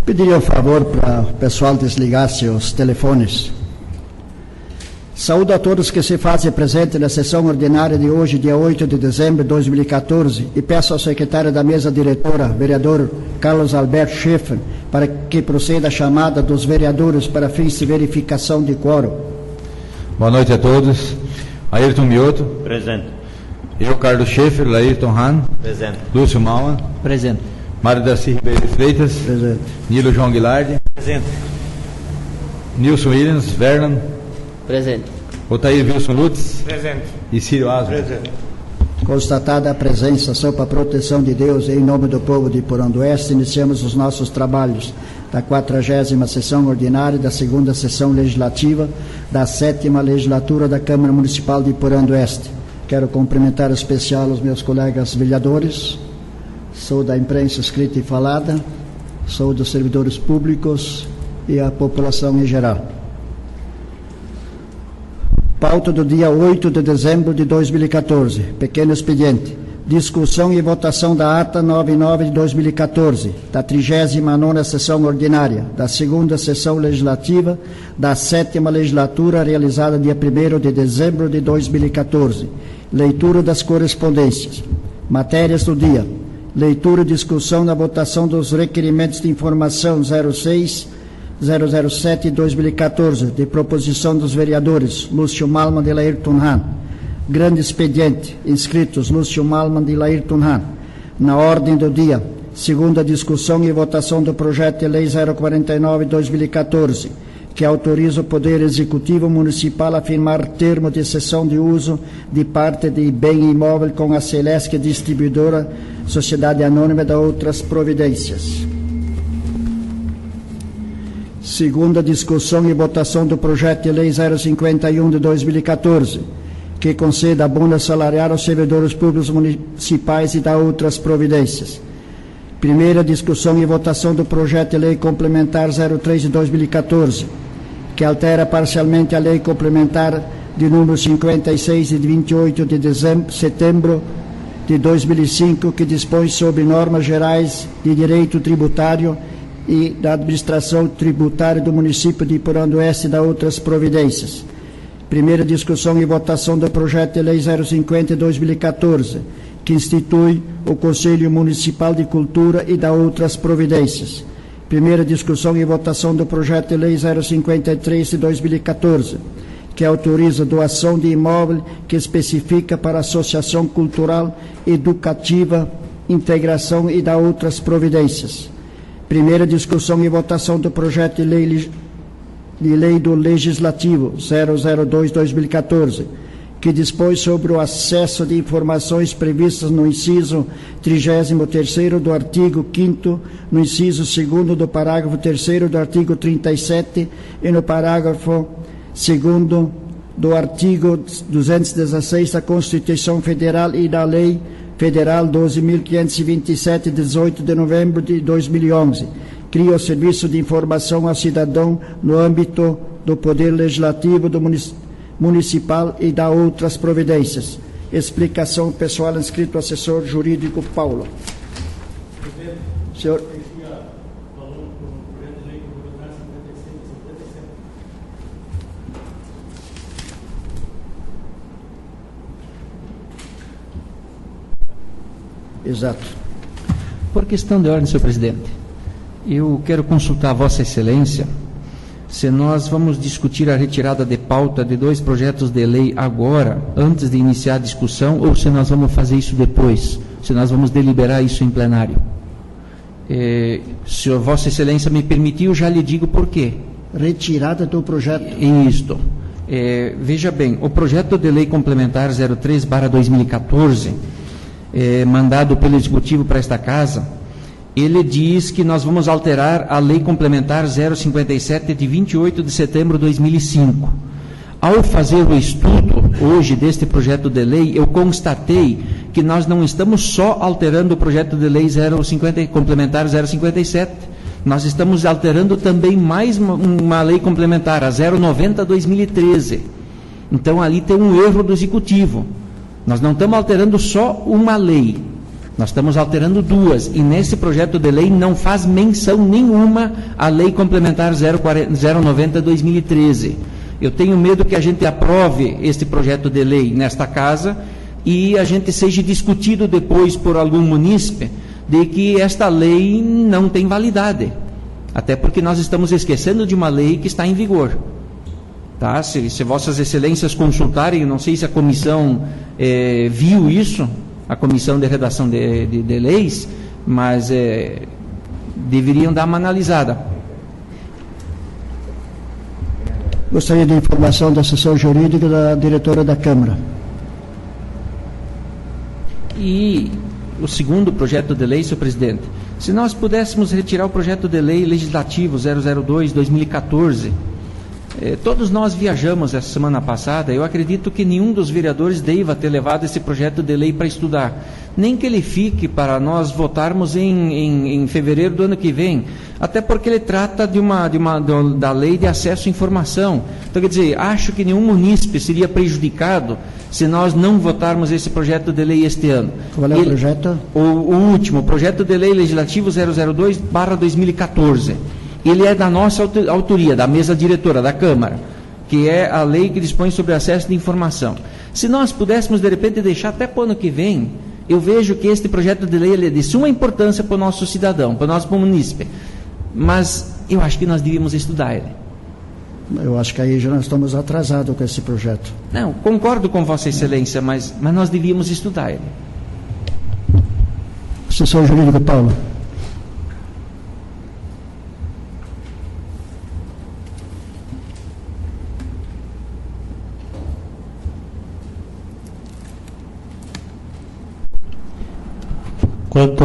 Pediria um favor para o pessoal desligasse os telefones. Saúdo a todos que se fazem presente na sessão ordinária de hoje, dia 8 de dezembro de 2014, e peço ao secretário da mesa diretora, vereador Carlos Alberto Schaeffer, para que proceda a chamada dos vereadores para fins de verificação de quórum. Boa noite a todos. Ayrton Mioto. Presente. Eu, Carlos Schaeffer, Laírton Hahn. Presente. Lúcio Malman. Presente. Mário Darcy Ribeiro de Freitas. Presente. Nilo João Guilardi. Presente. Nilson Williams. Vernon. Presente. Otair Wilson Lutz. Presente. E Círio Asmo. Presente. Constatada a presença, sob a proteção de Deus, em nome do povo de Porão do Oeste, iniciamos os nossos trabalhos da 40ª sessão ordinária, da 2ª sessão legislativa, da 7ª legislatura da Câmara Municipal de Porão do Oeste. Quero cumprimentar em especial os meus colegas vereadores, sou da imprensa escrita e falada, sou dos servidores públicos e a população em geral. Pauta do dia 8 de dezembro de 2014, pequeno expediente. Discussão e votação da ata 99 de 2014, da 39ª sessão ordinária, da 2ª sessão legislativa, da 7ª legislatura, realizada dia 1º de dezembro de 2014. Leitura das correspondências. Matérias do dia. Leitura e discussão na votação dos requerimentos de informação 007 de 2014, de proposição dos vereadores Lúcio Malman de Laírton Hahn. Grande expediente, inscritos Lúcio Malman de Laírton Hahn. Na ordem do dia, 2ª discussão e votação do projeto de lei 049 de 2014, que autoriza o Poder Executivo Municipal a firmar termo de cessão de uso de parte de bem imóvel com a Celesc Distribuidora, Sociedade Anônima de outras providências. 2ª discussão e votação do projeto de lei 051 de 2014, que conceda abono salarial aos servidores públicos municipais e dá outras providências. 1ª discussão e votação do projeto de lei complementar 03 de 2014, que altera parcialmente a lei complementar de número 56 de 28 de setembro de 2005, que dispõe sobre normas gerais de direito tributário e da administração tributária do município de Porão do Oeste e dá outras providências. 1ª discussão e votação do projeto de lei 050 de 2014, que institui o Conselho Municipal de Cultura e dá outras providências. 1ª discussão e votação do projeto de lei 053 de 2014, que autoriza doação de imóvel que especifica para associação cultural, educativa, integração e dá outras providências. 1ª discussão e votação do projeto de lei do Legislativo 002/2014, que dispõe sobre o acesso de informações previstas no inciso 33º do artigo 5º, no inciso 2º do parágrafo 3º do artigo 37 e no parágrafo 2º do artigo 216 da Constituição Federal e da Lei Federal 12.527, de 18 de novembro de 2011, cria o Serviço de Informação ao Cidadão no âmbito do Poder Legislativo do Municipal e dá outras providências. Explicação pessoal, inscrito assessor jurídico Paulo. Senhor. Exato. Por questão de ordem, senhor presidente, eu quero consultar a Vossa Excelência se nós vamos discutir a retirada de pauta de 2 projetos de lei agora, antes de iniciar a discussão, ou se nós vamos fazer isso depois, se nós vamos deliberar isso em plenário. Se a Vossa Excelência me permitir, eu já lhe digo por quê. Retirada do projeto. Isto. Veja bem, o projeto de lei complementar 03/2014, mandado pelo Executivo para esta Casa, ele diz que nós vamos alterar a Lei Complementar 057 de 28 de setembro de 2005. Ao fazer o estudo hoje deste projeto de lei, eu constatei que nós não estamos só alterando o projeto de lei complementar 057, nós estamos alterando também mais uma lei complementar, a 090/2013. Então ali tem um erro do Executivo. Nós não estamos alterando só uma lei, Nós estamos alterando duas, e nesse projeto de lei não faz menção nenhuma à Lei Complementar 090/2013. Eu tenho medo que a gente aprove este projeto de lei nesta casa e a gente seja discutido depois por algum munícipe de que esta lei não tem validade. Até porque nós estamos esquecendo de uma lei que está em vigor. Tá? Se Vossas Excelências consultarem, não sei se a comissão viu isso, a comissão de redação de leis, mas deveriam dar uma analisada. Gostaria de informação da assessora jurídica da diretora da Câmara. E o segundo projeto de lei, senhor presidente, se nós pudéssemos retirar o projeto de lei legislativo 002/2014, todos nós viajamos essa semana passada. Eu acredito que nenhum dos vereadores deva ter levado esse projeto de lei para estudar, nem que ele fique para nós votarmos em fevereiro do ano que vem, até porque ele trata da lei de acesso à informação. Então, quer dizer, acho que nenhum munícipe seria prejudicado se nós não votarmos esse projeto de lei este ano. Qual é o projeto? O último, projeto de lei legislativo 002/2014. Ele é da nossa autoria, da mesa diretora da Câmara, que é a lei que dispõe sobre acesso de informação. Se nós pudéssemos, de repente, deixar até para o ano que vem, eu vejo que este projeto de lei ele é de suma importância para o nosso cidadão, para o nosso munícipe. Mas eu acho que nós devíamos estudar ele. Eu acho que aí já nós estamos atrasados com esse projeto. Não, concordo com Vossa Excelência, mas nós devíamos estudar ele. Assessor jurídico Paulo. Quanto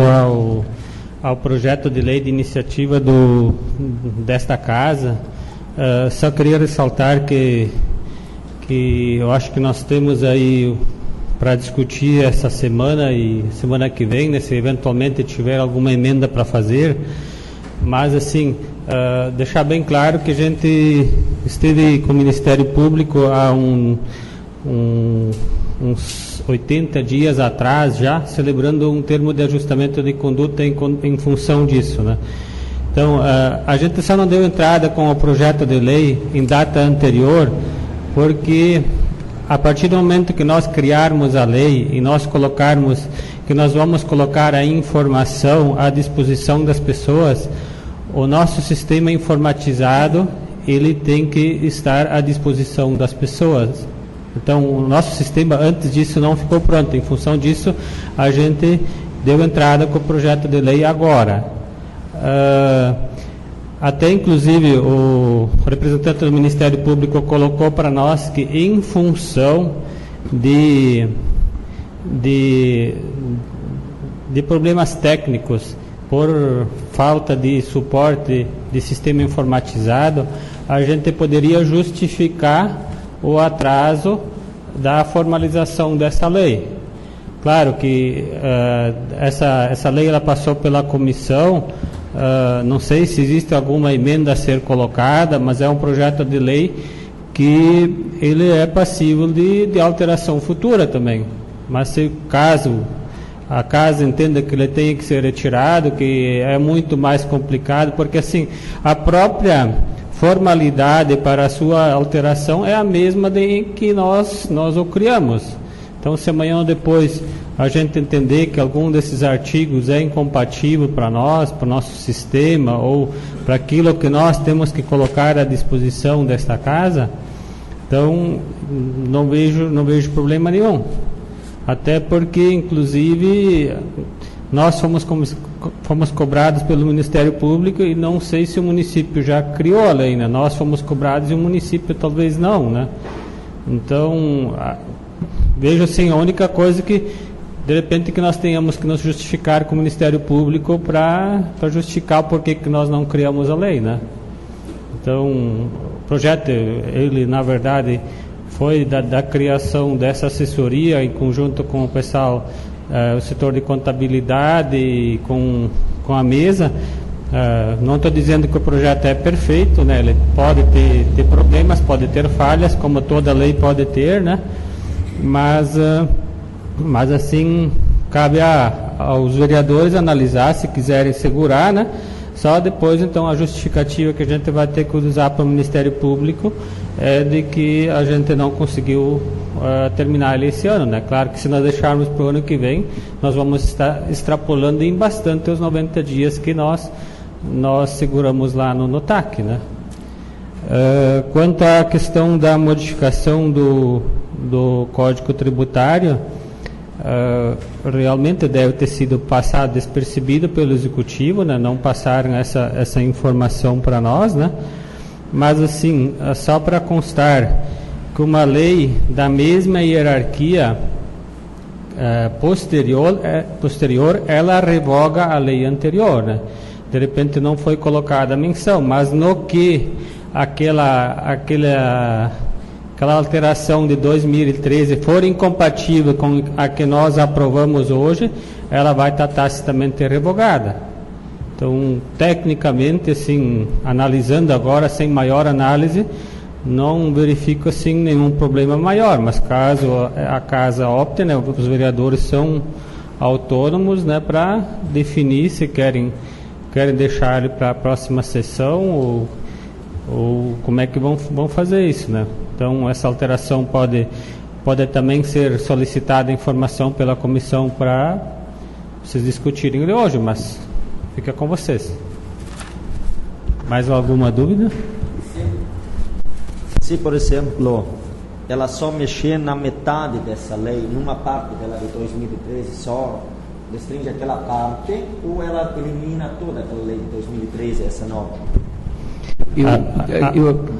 ao projeto de lei de iniciativa desta casa, só queria ressaltar que eu acho que nós temos aí para discutir essa semana e semana que vem, né, se eventualmente tiver alguma emenda para fazer, mas assim, deixar bem claro que a gente esteve com o Ministério Público há uns 80 dias atrás já, celebrando um termo de ajustamento de conduta em função disso, né? Então, a gente só não deu entrada com o projeto de lei em data anterior, porque a partir do momento que nós criarmos a lei e nós colocarmos, que nós vamos colocar a informação à disposição das pessoas, o nosso sistema informatizado, ele tem que estar à disposição das pessoas. Então, o nosso sistema, antes disso, não ficou pronto. Em função disso, a gente deu entrada com o projeto de lei agora. Até, inclusive, o representante do Ministério Público colocou para nós que, em função de problemas técnicos, por falta de suporte de sistema informatizado, a gente poderia justificar o atraso da formalização dessa lei. Claro que essa lei ela passou pela comissão, não sei se existe alguma emenda a ser colocada, mas é um projeto de lei que ele é passível de alteração futura também. Mas se caso a casa entenda que ele tenha que ser retirado, que é muito mais complicado, porque assim, a própria formalidade para a sua alteração é a mesma de que nós o criamos. Então, se amanhã ou depois a gente entender que algum desses artigos é incompatível para nós, para o nosso sistema, ou para aquilo que nós temos que colocar à disposição desta casa, então não vejo problema nenhum. Até porque, inclusive, nós fomos cobrados pelo Ministério Público e não sei se o município já criou a lei, né? Nós fomos cobrados e o município talvez não, né? Então, vejo assim, a única coisa que, de repente, que nós tenhamos que nos justificar com o Ministério Público para justificar o porquê que nós não criamos a lei, né? Então, o projeto, ele, na verdade, foi da criação dessa assessoria em conjunto com o pessoal, o setor de contabilidade, com a mesa. Não estou dizendo que o projeto é perfeito, né? Ele pode ter problemas, pode ter falhas, como toda lei pode ter, né? Mas assim, cabe aos vereadores analisar, se quiserem segurar, né? Só depois, então, a justificativa que a gente vai ter que usar para o Ministério Público é de que a gente não conseguiu terminar ele esse ano, né? Claro que se nós deixarmos para o ano que vem, nós vamos estar extrapolando em bastante os 90 dias que nós seguramos lá no TAC, né? Quanto à questão da modificação do Código Tributário, realmente deve ter sido passado despercebido pelo Executivo, né? Não passaram essa informação para nós, né? Mas assim, só para constar que uma lei da mesma hierarquia posterior, ela revoga a lei anterior, né? De repente não foi colocada a menção, mas no que aquela alteração de 2013 for incompatível com a que nós aprovamos hoje, ela vai estar tacitamente revogada. Então, tecnicamente, assim, analisando agora sem maior análise, não verifico assim nenhum problema maior, mas caso a casa opte, né, os vereadores são autônomos, né, para definir se querem deixar ele para a próxima sessão ou como é que vão fazer isso, né? Então, essa alteração pode também ser solicitada informação pela comissão para vocês discutirem hoje, mas fica com vocês. Mais alguma dúvida? Se, por exemplo, ela só mexer na metade dessa lei, numa parte dela de 2013, só restringe aquela parte, ou ela elimina toda aquela lei de 2013, essa nova?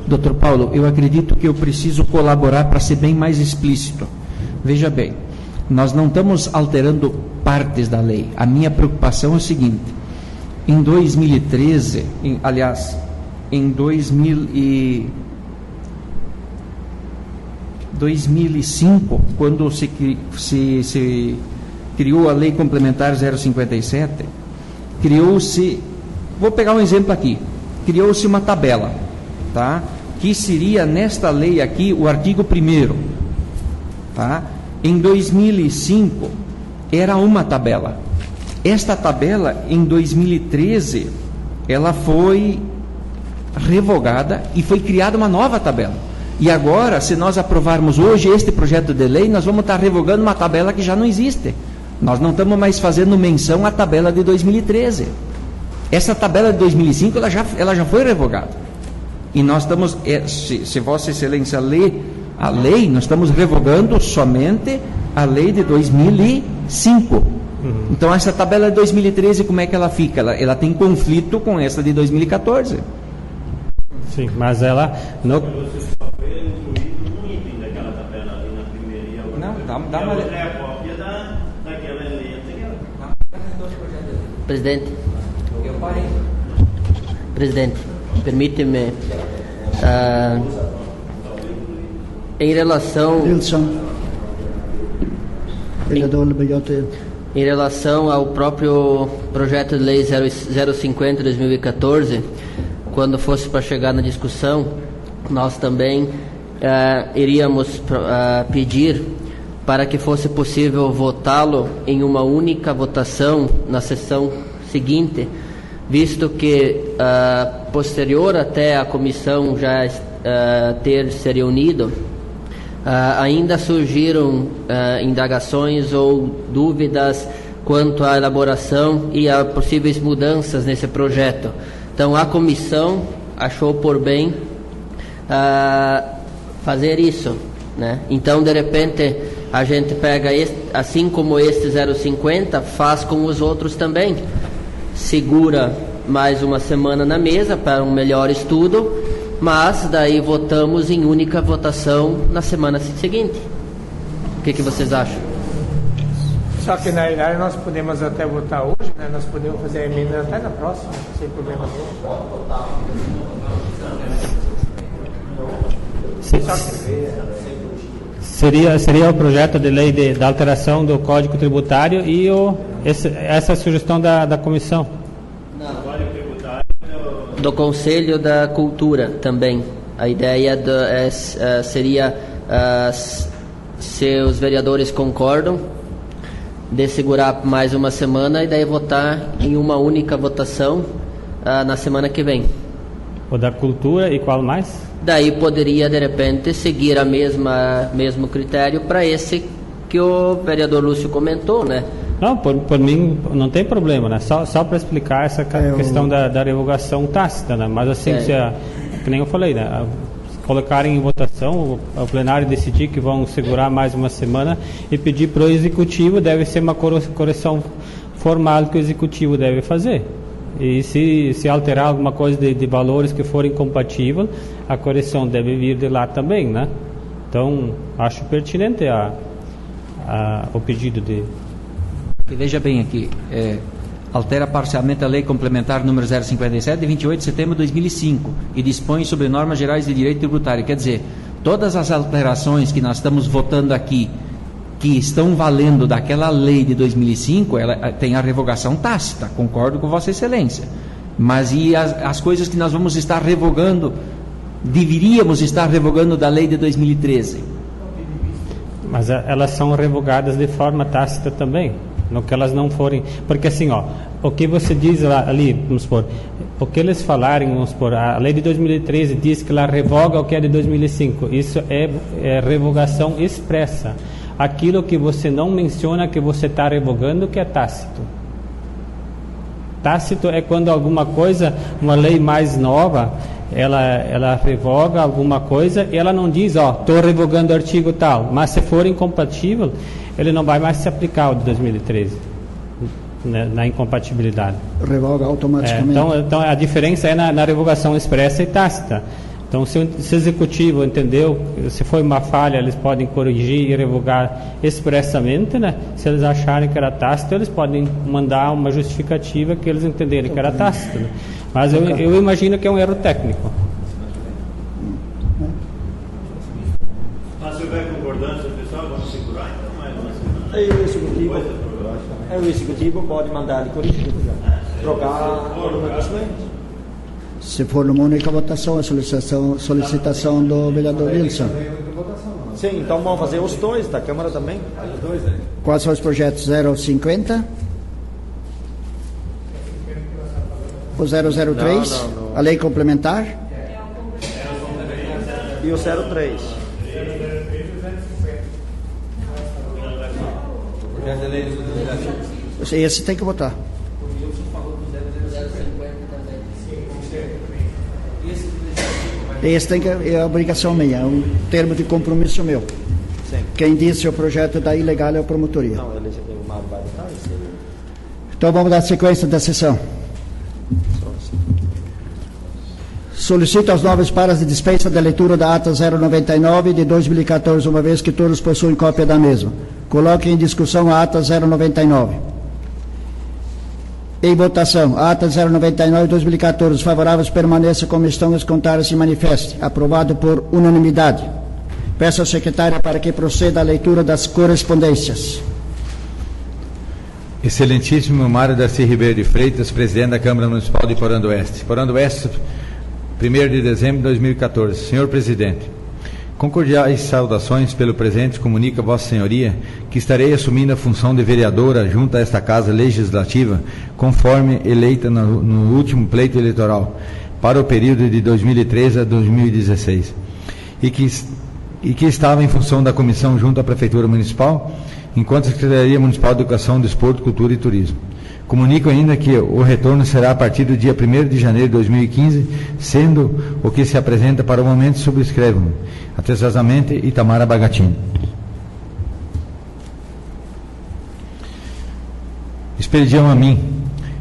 Dr. Paulo, eu acredito que eu preciso colaborar para ser bem mais explícito. Veja bem, nós não estamos alterando partes da lei. A minha preocupação é o seguinte: em 2013, em 2005, quando se criou a Lei Complementar 057, criou-se, vou pegar um exemplo aqui, criou-se uma tabela, tá? Que seria nesta lei aqui o artigo 1º, tá? Em 2005 era uma tabela. Esta tabela em 2013 ela foi revogada e foi criada uma nova tabela. E agora, se nós aprovarmos hoje este projeto de lei, nós vamos estar revogando uma tabela que já não existe. Nós não estamos mais fazendo menção à tabela de 2013. Essa tabela de 2005 ela já foi revogada. E nós estamos, se Vossa Excelência lê a lei, nós estamos revogando somente a lei de 2005. Então essa tabela de 2013, como é que ela fica? Ela tem conflito com essa de 2014. Sim, mas ela não... Dá uma... Presidente, permite-me, em relação ao próprio projeto de lei 050 de 2014, quando fosse para chegar na discussão, nós também iríamos pedir para que fosse possível votá-lo em uma única votação na sessão seguinte, visto que posterior até a comissão já ter se reunido, ainda surgiram indagações ou dúvidas quanto à elaboração e a possíveis mudanças nesse projeto. Então a comissão achou por bem fazer isso, né? Então, de repente, a gente pega assim como este 050, faz com os outros também, segura mais uma semana na mesa para um melhor estudo, mas daí votamos em única votação na semana seguinte. O que vocês acham? Só que na realidade nós podemos até votar hoje, né? Nós podemos fazer a emenda até na próxima, sem problema nenhum. Seria o projeto de lei da alteração do Código Tributário e essa sugestão da comissão? Não. Do Conselho da Cultura também. A ideia seria, se os vereadores concordam, de segurar mais uma semana e daí votar em uma única votação na semana que vem. O da cultura e qual mais? Daí poderia, de repente, seguir mesmo critério para esse que o vereador Lúcio comentou, né? Não, por mim não tem problema, né? Só para explicar essa questão da revogação tácita, né? Mas assim, que nem eu falei, né? Colocarem em votação, o plenário decidir que vão segurar mais uma semana e pedir para o executivo, deve ser uma correção formal que o executivo deve fazer. E se alterar alguma coisa de valores que forem incompatíveis, a correção deve vir de lá também, né? Então, acho pertinente o pedido de... E veja bem aqui, altera parcialmente a Lei Complementar número 057, de 28 de setembro de 2005, e dispõe sobre normas gerais de direito tributário. Quer dizer, todas as alterações que nós estamos votando aqui, que estão valendo daquela lei de 2005, ela tem a revogação tácita, concordo com Vossa Excelência. Mas e as coisas que nós vamos estar revogando, deveríamos estar revogando da lei de 2013? Mas elas são revogadas de forma tácita também, no que elas não forem... Porque assim, o que você diz ali, vamos supor, o que eles falarem, vamos supor, a lei de 2013 diz que ela revoga o que é de 2005, isso é revogação expressa. Aquilo que você não menciona que você está revogando, que é tácito. Tácito é quando alguma coisa, uma lei mais nova, ela revoga alguma coisa e ela não diz, estou revogando o artigo tal, mas se for incompatível, ele não vai mais se aplicar o de 2013, né, na incompatibilidade. Revoga automaticamente. Então a diferença é na revogação expressa e tácita. Então, se o executivo entendeu, se foi uma falha, eles podem corrigir e revogar expressamente, né? Se eles acharem que era tácito, eles podem mandar uma justificativa que eles entenderem que era tácito, né? Mas eu imagino que é um erro técnico. Mas se houver concordância, pessoal, vamos segurar então mais uma semana. O executivo pode mandar ele corrigir, trocar argumentos. Se for numa única votação, a solicitação do vereador Wilson. Sim, então vamos fazer os dois, da Câmara também. Quais são os projetos 050? O 003? Não. A lei complementar? E o 03. Esse tem que votar. Esse tem que, é a obrigação minha, é um termo de compromisso meu. Sim. Quem disse o projeto está ilegal é a promotoria. Não, o Mário vai votar. Então vamos dar sequência da sessão. Solicito aos nobres pares de dispensa da leitura da ata 099 de 2014, uma vez que todos possuem cópia da mesma. Coloquem em discussão a ata 099. Em votação, a ata 099 de 2014, os favoráveis permaneçam como estão, os contrários se manifestem. Aprovado por unanimidade. Peço ao secretário para que proceda à leitura das correspondências. Excelentíssimo Mário Darcy Ribeiro de Freitas, presidente da Câmara Municipal de Porã do Oeste. Porã do Oeste, 1º de dezembro de 2014. Senhor Presidente, com cordiais saudações pelo presente, comunica a Vossa Senhoria que estarei assumindo a função de vereadora junto a esta Casa Legislativa, conforme eleita no último pleito eleitoral, para o período de 2013 a 2016, e que estava em função da comissão junto à Prefeitura Municipal, enquanto a Secretaria Municipal de Educação, Desporto, Cultura e Turismo. Comunico ainda que o retorno será a partir do dia 1º de janeiro de 2015, sendo o que se apresenta para o momento subscrevo-me. Atenciosamente, Itamara Bagatini. Expediam a mim,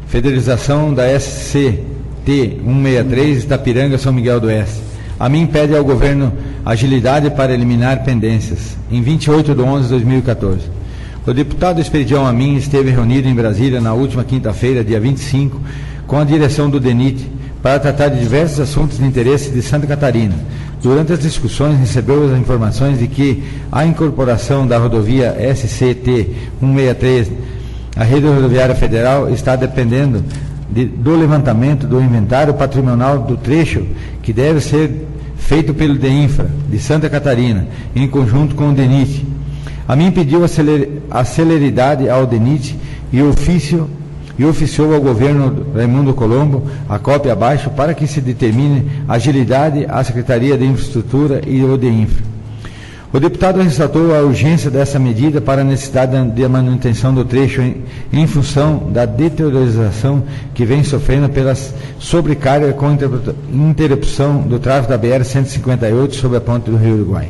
federalização da SCT 163, Itapiranga, São Miguel do Oeste. A mim pede ao governo agilidade para eliminar pendências. Em 28 de 11 de 2014. O deputado Expedião Amin esteve reunido em Brasília na última quinta-feira, dia 25, com a direção do DENIT, para tratar de diversos assuntos de interesse de Santa Catarina. Durante as discussões, recebeu as informações de que a incorporação da rodovia SCT 163 à rede rodoviária federal está dependendo do levantamento do inventário patrimonial do trecho, que deve ser feito pelo DEINFRA, de Santa Catarina, em conjunto com o DENIT. A mim pediu a celeridade ao DENIT e oficiou ao governo Raimundo Colombo a cópia abaixo para que se determine agilidade à Secretaria de Infraestrutura e ao DEINFRA. O deputado ressaltou a urgência dessa medida para a necessidade de manutenção do trecho em função da deteriorização que vem sofrendo pela sobrecarga com interrupção do tráfego da BR-158 sobre a ponte do Rio Uruguai.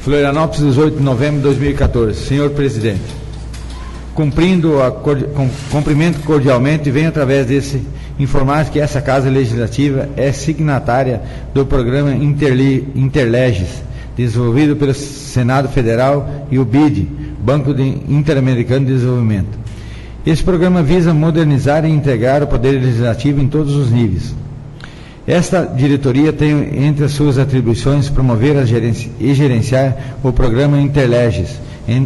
Florianópolis, 18 de novembro de 2014. Senhor Presidente, cumprimento cordialmente e venho através desse informar que essa Casa Legislativa é signatária do programa Interleges, desenvolvido pelo Senado Federal e o BID, Banco Interamericano de Desenvolvimento. Esse programa visa modernizar e integrar o Poder Legislativo em todos os níveis. Esta diretoria tem entre as suas atribuições promover e gerenciar o programa Interleges,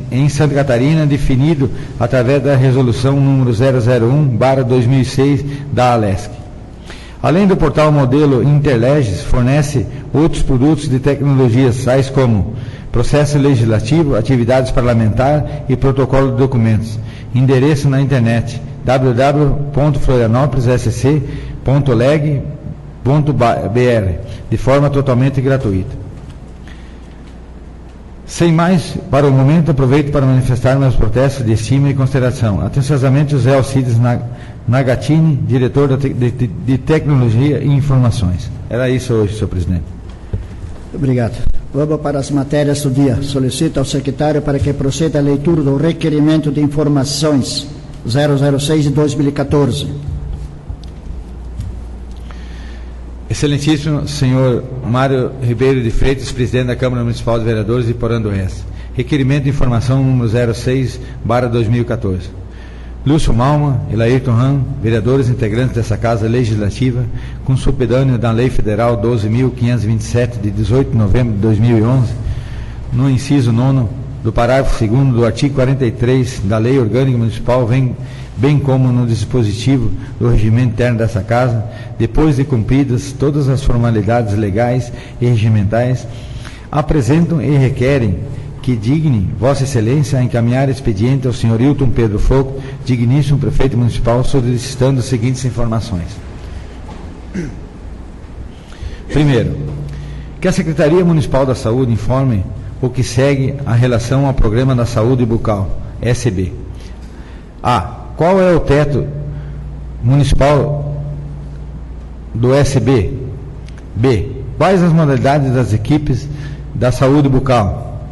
em Santa Catarina, definido através da resolução número 001/2006 da ALESC. Além do portal modelo Interleges, fornece outros produtos de tecnologias, tais como processo legislativo, atividades parlamentar e protocolo de documentos. Endereço na internet www.florianopolis.sc.leg.br, de forma totalmente gratuita. Sem mais, para o momento, aproveito para manifestar meus protestos de estima e consideração. Atenciosamente, José Alcides Nagatini, diretor de Tecnologia e Informações. Era isso hoje, senhor presidente. Obrigado. Vamos para as matérias do dia. Solicito ao secretário para que proceda a leitura do requerimento de informações 006 de 2014. Excelentíssimo senhor Mário Ribeiro de Freitas, presidente da Câmara Municipal de Vereadores de Porã do Oeste. Requerimento de informação número 06/2014. Lúcio Malma e Laírton Ram, vereadores integrantes dessa Casa Legislativa, com supedâneo da Lei Federal 12.527, de 18 de novembro de 2011, no inciso 9 do parágrafo 2º do artigo 43 da Lei Orgânica Municipal, bem como no dispositivo do regimento interno dessa Casa, depois de cumpridas todas as formalidades legais e regimentais, apresentam e requerem que digne Vossa Excelência a encaminhar expediente ao senhor Hilton Pedro Foco, digníssimo prefeito municipal, solicitando as seguintes informações. Primeiro, que a Secretaria Municipal da Saúde informe o que segue a relação ao Programa da Saúde Bucal, SB. A. Qual é o teto municipal do SB? B. Quais as modalidades das equipes da saúde bucal?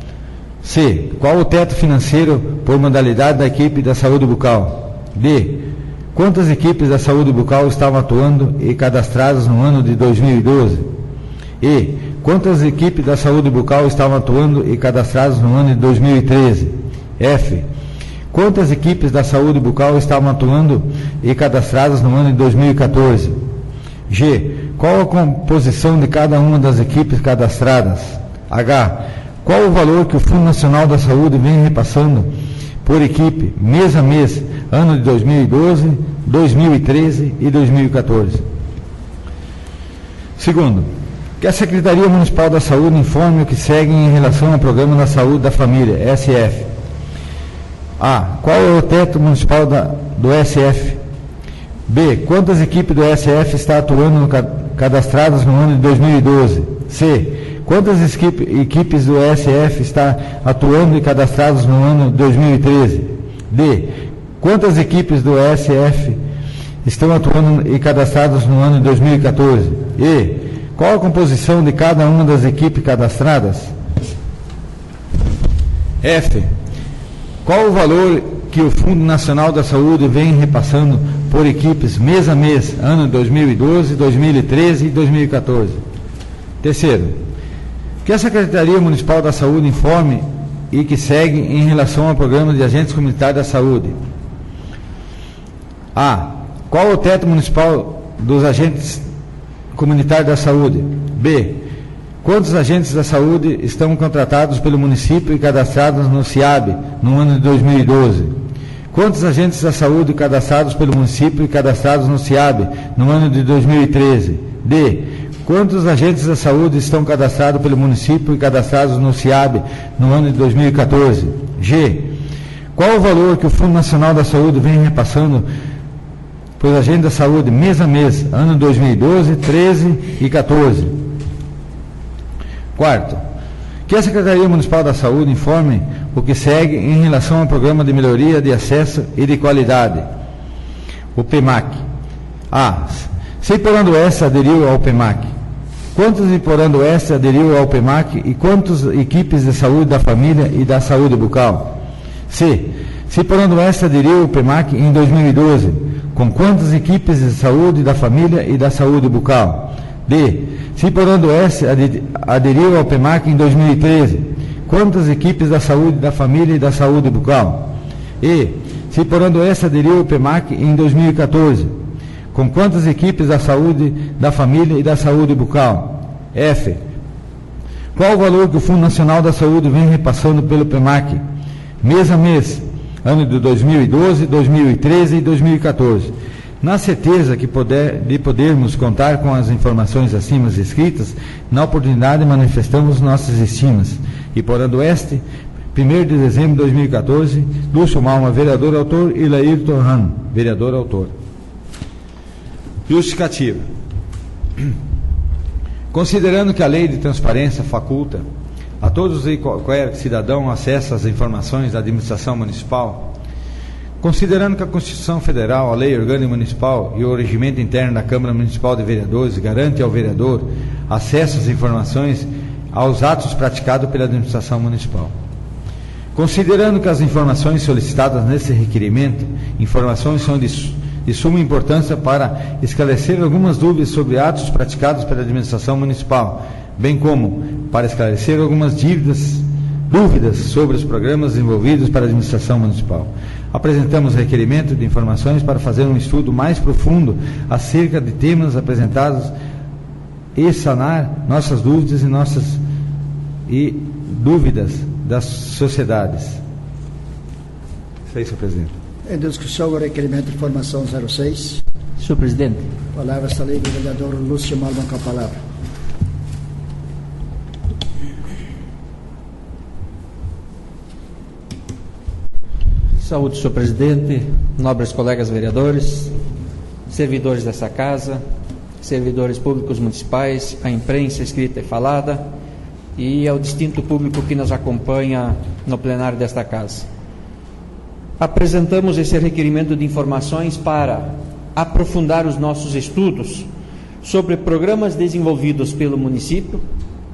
C. Qual o teto financeiro por modalidade da equipe da saúde bucal? D. Quantas equipes da saúde bucal estavam atuando e cadastradas no ano de 2012? E. Quantas equipes da saúde bucal estavam atuando e cadastradas no ano de 2013? F. Quantas equipes da saúde bucal estavam atuando e cadastradas no ano de 2014? G. Qual a composição de cada uma das equipes cadastradas? H. Qual o valor que o Fundo Nacional da Saúde vem repassando por equipe, mês a mês, ano de 2012, 2013 e 2014? Segundo, que a Secretaria Municipal da Saúde informe o que segue em relação ao Programa da Saúde da Família, SF. A. Qual é o teto municipal do SF? B. Quantas equipes do SF estão atuando cadastradas no ano de 2012? C. Quantas equipes do SF estão atuando e cadastradas no ano de 2013? D. Quantas equipes do SF estão atuando e cadastradas no ano de 2014? E. Qual a composição de cada uma das equipes cadastradas? F. Qual o valor que o Fundo Nacional da Saúde vem repassando por equipes mês a mês, ano de 2012, 2013 e 2014? Terceiro, que a Secretaria Municipal da Saúde informe e que segue em relação ao Programa de Agentes Comunitários da Saúde. A. Qual o teto municipal dos agentes comunitários da saúde? B. Quantos agentes da saúde estão contratados pelo município e cadastrados no CIAB no ano de 2012? Quantos agentes da saúde cadastrados pelo município e cadastrados no CIAB no ano de 2013? D. Quantos agentes da saúde estão cadastrados pelo município e cadastrados no CIAB no ano de 2014? G. Qual o valor que o Fundo Nacional da Saúde vem repassando para os agentes da saúde mês a mês, ano 2012, 13 e 14? Quarto, que a Secretaria Municipal da Saúde informe o que segue em relação ao Programa de Melhoria de Acesso e de Qualidade, o PEMAC. A. Se Iporã Oeste aderiu ao PEMAC, quantos Iporã Oeste aderiu ao PEMAC e quantas equipes de saúde da família e da saúde bucal? C. Se Iporã Oeste aderiu ao PEMAC em 2012, com quantas equipes de saúde da família e da saúde bucal? D. Se Iporã Oeste aderiu ao PEMAC em 2013, quantas equipes da saúde da família e da saúde bucal? E. Se Iporã Oeste aderiu ao PEMAC em 2014, com quantas equipes da saúde da família e da saúde bucal? F. Qual o valor que o Fundo Nacional da Saúde vem repassando pelo PEMAC, mês a mês, ano de 2012, 2013 e 2014? Na certeza de podermos contar com as informações acima escritas, na oportunidade manifestamos nossas estimas. Iporã Oeste, 1º de dezembro de 2014, Lúcio Malma, vereador autor, e Laírton Han, vereador autor. Justificativa. Considerando que a Lei de Transparência faculta a todos e qualquer cidadão acesso às informações da administração municipal, considerando que a Constituição Federal, a Lei Orgânica Municipal e o regimento interno da Câmara Municipal de Vereadores garante ao vereador acesso às informações aos atos praticados pela administração municipal. Considerando que as informações solicitadas nesse requerimento, informações são de suma importância para esclarecer algumas dúvidas sobre atos praticados pela administração municipal, bem como para esclarecer algumas dúvidas sobre os programas desenvolvidos para a administração municipal. Apresentamos requerimento de informações para fazer um estudo mais profundo acerca de temas apresentados e sanar nossas dúvidas e dúvidas das sociedades. Isso aí, senhor presidente. Em discussão, o requerimento de informação 06. Senhor presidente. A palavra está livre, vereador Lúcio Malman, com a palavra. Saúde, senhor presidente, nobres colegas vereadores, servidores dessa casa, servidores públicos municipais, a imprensa escrita e falada e ao distinto público que nos acompanha no plenário desta casa. Apresentamos esse requerimento de informações para aprofundar os nossos estudos sobre programas desenvolvidos pelo município,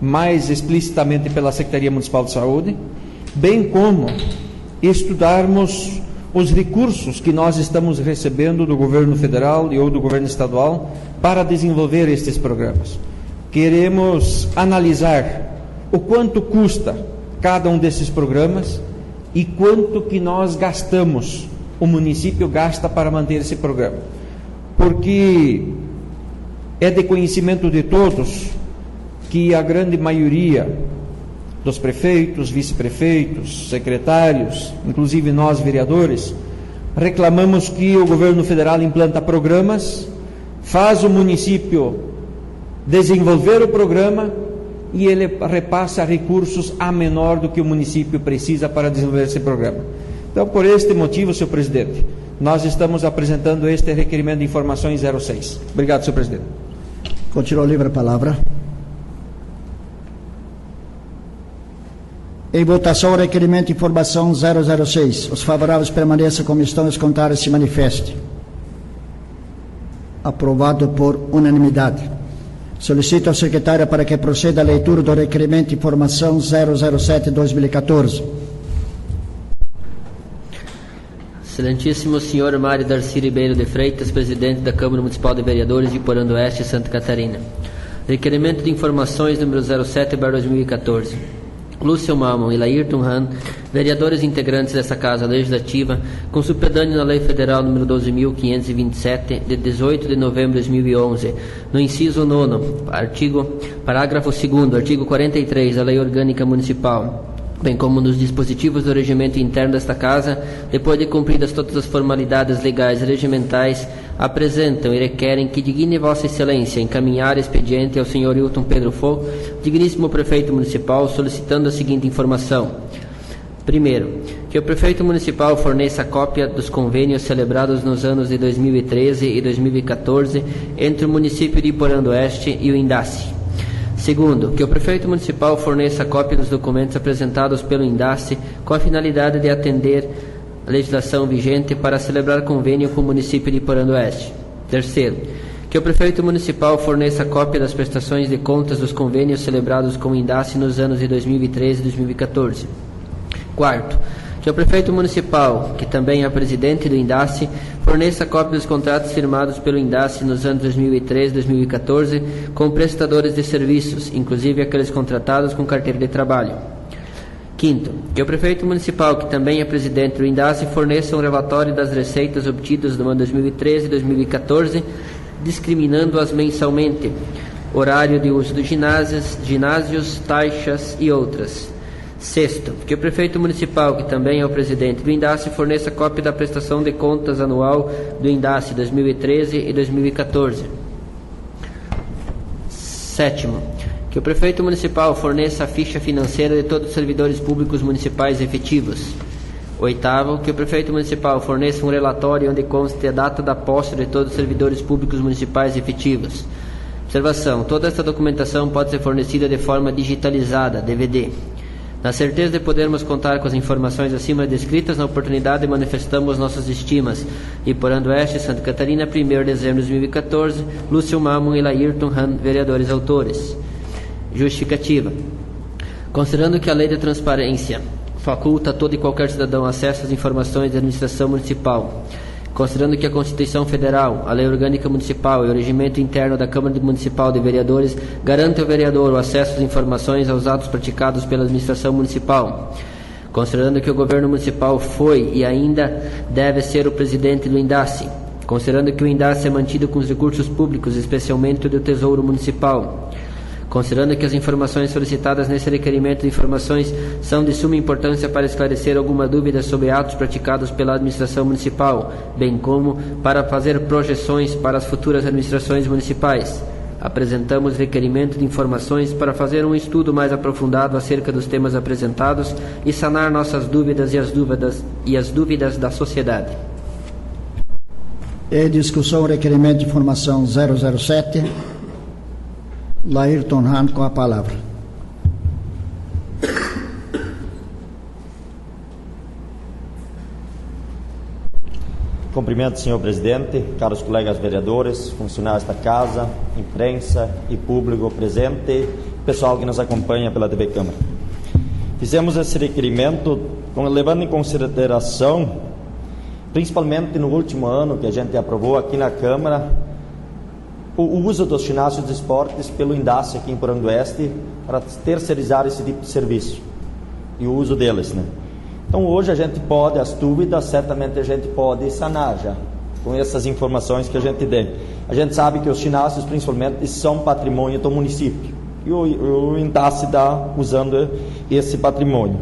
mais explicitamente pela Secretaria Municipal de Saúde, bem como estudarmos os recursos que nós estamos recebendo do governo federal e ou do governo estadual para desenvolver estes programas. Queremos analisar o quanto custa cada um desses programas e quanto que nós gastamos, o município gasta para manter esse programa. Porque é de conhecimento de todos que a grande maioria dos prefeitos, vice-prefeitos, secretários, inclusive nós vereadores, reclamamos que o governo federal implanta programas, faz o município desenvolver o programa e ele repassa recursos a menor do que o município precisa para desenvolver esse programa. Então, por este motivo, senhor presidente, nós estamos apresentando este requerimento de informações 06. Obrigado, senhor presidente. Continua livre a palavra. Em votação, o requerimento de informação 006. Os favoráveis permaneçam como estão, os contrários se manifestem. Aprovado por unanimidade. Solicito ao secretário para que proceda a leitura do requerimento de informação 007/2014. Excelentíssimo senhor Mário Darcy Ribeiro de Freitas, presidente da Câmara Municipal de Vereadores de Iporã Oeste, Santa Catarina. Requerimento de informações número 07/2014. Lúcio Malman e Laírton Han, vereadores integrantes dessa Casa Legislativa, com supedâneo na Lei Federal nº 12.527, de 18 de novembro de 2011, no inciso 9º, parágrafo 2º, artigo 43 da Lei Orgânica Municipal, bem como nos dispositivos do regimento interno desta Casa, depois de cumpridas todas as formalidades legais e regimentais, apresentam e requerem que digne Vossa Excelência encaminhar expediente ao Sr. Hilton Pedro Fo, digníssimo prefeito municipal, solicitando a seguinte informação. Primeiro, que o prefeito municipal forneça cópia dos convênios celebrados nos anos de 2013 e 2014 entre o município de Iporã do Oeste e o INDACE. Segundo, que o prefeito municipal forneça cópia dos documentos apresentados pelo INDACE com a finalidade de atender a legislação vigente para celebrar convênio com o município de Iporã do Oeste. Terceiro, que o prefeito municipal forneça cópia das prestações de contas dos convênios celebrados com o INDACE nos anos de 2013 e 2014. Quarto, que o prefeito municipal, que também é presidente do INDACE, forneça cópia dos contratos firmados pelo INDACE nos anos 2013 e 2014 com prestadores de serviços, inclusive aqueles contratados com carteira de trabalho. Quinto, que o prefeito municipal, que também é presidente do INDACE, forneça um relatório das receitas obtidas no ano 2013 e 2014, discriminando-as mensalmente, horário de uso dos ginásios, taxas e outras. Sexto, que o prefeito municipal, que também é o presidente do INDACE, forneça cópia da prestação de contas anual do INDACE 2013 e 2014. Sétimo, que o prefeito municipal forneça a ficha financeira de todos os servidores públicos municipais efetivos. Oitavo, que o prefeito municipal forneça um relatório onde conste a data da posse de todos os servidores públicos municipais efetivos. Observação, toda esta documentação pode ser fornecida de forma digitalizada, DVD. Na certeza de podermos contar com as informações acima descritas, na oportunidade manifestamos nossas estimas. Iporã do Oeste, Santa Catarina, 1º de dezembro de 2014, Lúcio Mamon e Laírton Han, vereadores autores. Justificativa. Considerando que a Lei de Transparência faculta a todo e qualquer cidadão acesso às informações da administração municipal, considerando que a Constituição Federal, a Lei Orgânica Municipal e o Regimento Interno da Câmara Municipal de Vereadores garante ao vereador o acesso às informações aos atos praticados pela administração municipal, considerando que o governo municipal foi e ainda deve ser o presidente do INDACE, considerando que o INDACE é mantido com os recursos públicos, especialmente do Tesouro Municipal, considerando que as informações solicitadas nesse requerimento de informações são de suma importância para esclarecer alguma dúvida sobre atos praticados pela administração municipal, bem como para fazer projeções para as futuras administrações municipais. Apresentamos requerimento de informações para fazer um estudo mais aprofundado acerca dos temas apresentados e sanar nossas dúvidas e as dúvidas da sociedade. Em discussão, requerimento de informação 007. Laírton Han com a palavra. Cumprimento, senhor presidente, caros colegas vereadores, funcionários da casa, imprensa e público presente, pessoal que nos acompanha pela TV Câmara. Fizemos esse requerimento levando em consideração, principalmente no último ano que a gente aprovou aqui na Câmara, o uso dos ginásios de esportes pelo INDACE aqui em Iporã do Oeste para terceirizar esse tipo de serviço e o uso deles, né? Então hoje a gente pode, as dúvidas, certamente a gente pode sanar já com essas informações que a gente tem. A gente sabe que os ginásios principalmente são patrimônio do município e o INDACE está usando esse patrimônio.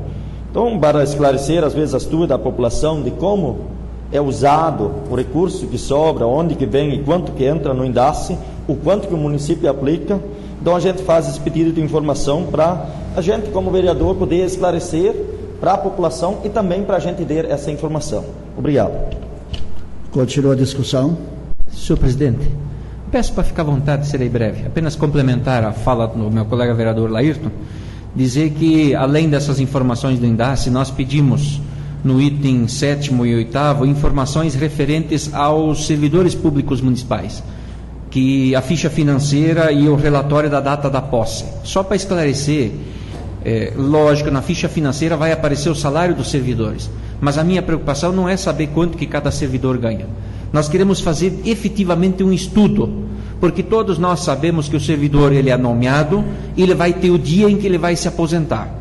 Então, para esclarecer às vezes as dúvidas da população de como é usado o recurso que sobra, onde que vem e quanto que entra no INDACE, o quanto que o município aplica. Então a gente faz esse pedido de informação para a gente, como vereador, poder esclarecer para a população e também para a gente ter essa informação. Obrigado. Continua a discussão. Senhor presidente, peço para ficar à vontade, serei breve. Apenas complementar a fala do meu colega vereador Laírton, dizer que além dessas informações do INDACE, nós pedimos no item 7º e 8º, informações referentes aos servidores públicos municipais, que a ficha financeira e o relatório da data da posse. Só para esclarecer, lógico, na ficha financeira vai aparecer o salário dos servidores, mas a minha preocupação não é saber quanto que cada servidor ganha. Nós queremos fazer efetivamente um estudo, porque todos nós sabemos que o servidor ele é nomeado e ele vai ter o dia em que ele vai se aposentar.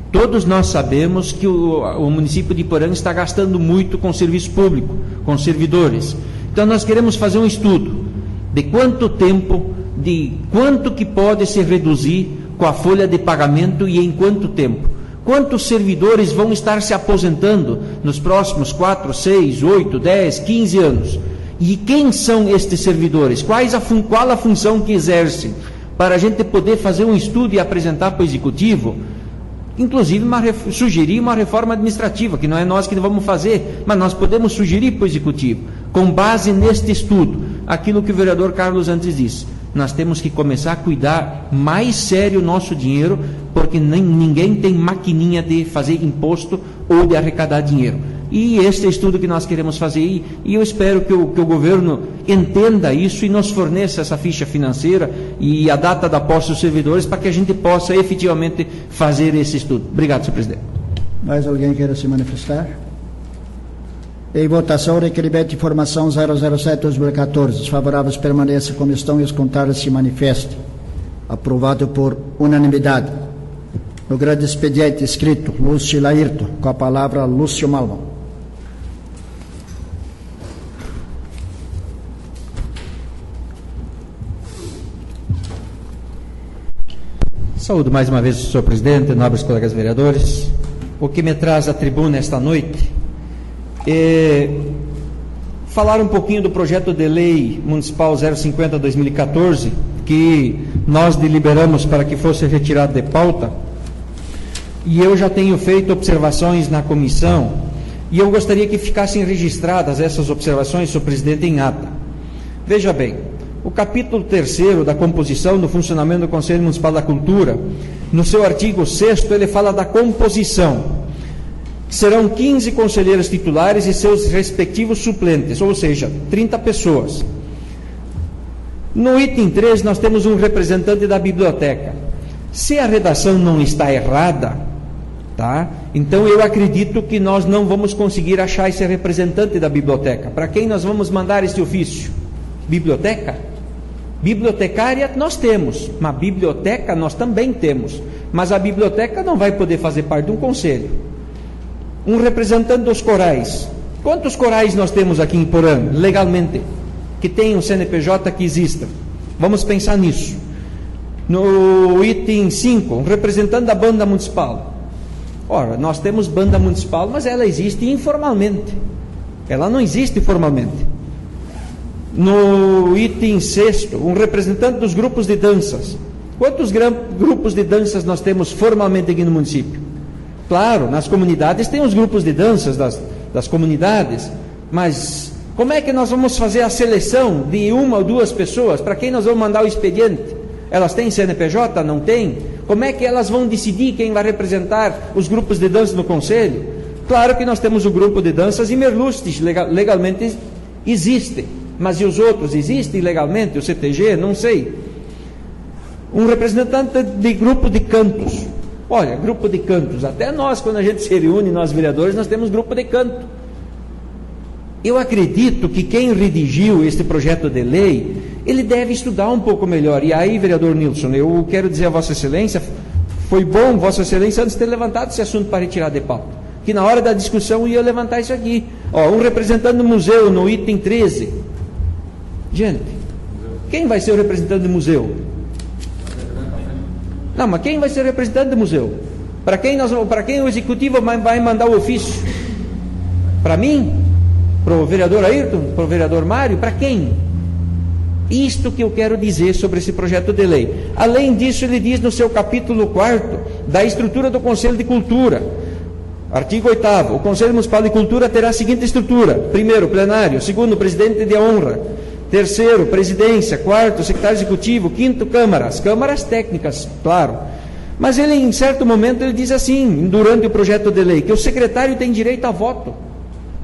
Todos nós sabemos que o município de Iporã está gastando muito com serviço público, com servidores. Então nós queremos fazer um estudo de quanto tempo, de quanto que pode se reduzir com a folha de pagamento e em quanto tempo. Quantos servidores vão estar se aposentando nos próximos 4, 6, 8, 10, 15 anos? E quem são estes servidores? Qual a função que exercem? Para a gente poder fazer um estudo e apresentar para o Executivo, inclusive sugerir uma reforma administrativa, que não é nós que vamos fazer, mas nós podemos sugerir para o Executivo, com base neste estudo, aquilo que o vereador Carlos antes disse. Nós temos que começar a cuidar mais sério o nosso dinheiro, porque ninguém tem maquininha de fazer imposto ou de arrecadar dinheiro. E este é o estudo que nós queremos fazer, e eu espero que o governo entenda isso e nos forneça essa ficha financeira e a data da posse dos servidores, para que a gente possa efetivamente fazer esse estudo. Obrigado, senhor presidente. Mais alguém queira se manifestar? Em votação, requerimento de informação 007-2014. Os favoráveis permaneçam como estão e os contrários se manifestem. Aprovado por unanimidade. No grande expediente escrito, Lúcio Laírton. Com a palavra, Lúcio Malman. Saúdo mais uma vez o senhor presidente, nobres colegas vereadores. O que me traz à tribuna esta noite é falar um pouquinho do projeto de lei municipal 050/2014, que nós deliberamos para que fosse retirado de pauta, e eu já tenho feito observações na comissão, e eu gostaria que ficassem registradas essas observações, senhor presidente, em ata. Veja bem, o capítulo 3º da composição do funcionamento do Conselho Municipal da Cultura, no seu artigo 6º, ele fala da composição. Serão 15 conselheiros titulares e seus respectivos suplentes, ou seja, 30 pessoas. No item 3, nós temos um representante da biblioteca. Se a redação não está errada, tá? Então eu acredito que nós não vamos conseguir achar esse representante da biblioteca. Para quem nós vamos mandar esse ofício? Biblioteca? Bibliotecária nós temos, mas biblioteca nós também temos. Mas a biblioteca não vai poder fazer parte de um conselho. Um representante dos corais. Quantos corais nós temos aqui em Porã, legalmente, que tem um CNPJ que exista? Vamos pensar nisso. No item 5, um representante da banda municipal. Ora, nós temos banda municipal, mas ela existe informalmente. Ela não existe formalmente. No item 6º, um representante dos grupos de danças. Quantos grupos de danças nós temos formalmente aqui no município? Claro, nas comunidades tem os grupos de danças das comunidades, mas como é que nós vamos fazer a seleção de uma ou duas pessoas? Para quem nós vamos mandar o expediente? Elas têm CNPJ? Não têm? Como é que elas vão decidir quem vai representar os grupos de dança no conselho? Claro que nós temos o grupo de danças Imerlustes, legalmente existem. Mas e os outros? Existem legalmente? O CTG? Não sei. Um representante de grupo de cantos. Olha, grupo de cantos. Até nós, quando a gente se reúne, nós vereadores, nós temos grupo de canto. Eu acredito que quem redigiu este projeto de lei, ele deve estudar um pouco melhor. E aí, vereador Nilson, eu quero dizer a Vossa Excelência, foi bom, Vossa Excelência, antes de ter levantado esse assunto para retirar de pauta. Que na hora da discussão ia levantar isso aqui. Ó, um representante do museu, no item 13. Gente, quem vai ser o representante do museu? Não, mas quem vai ser o representante do museu? Para quem o executivo vai mandar o ofício? Para mim? Para o vereador Ayrton? Para o vereador Mário? Para quem? Isto que eu quero dizer sobre esse projeto de lei. Além disso, ele diz no seu capítulo 4º da estrutura do Conselho de Cultura. Artigo 8º. O Conselho Municipal de Cultura terá a seguinte estrutura: primeiro, plenário; segundo, presidente de honra; terceiro, presidência; quarto, secretário executivo; quinto, câmara. As câmaras técnicas, claro. Mas ele, em certo momento, ele diz assim, durante o projeto de lei, que o secretário tem direito a voto.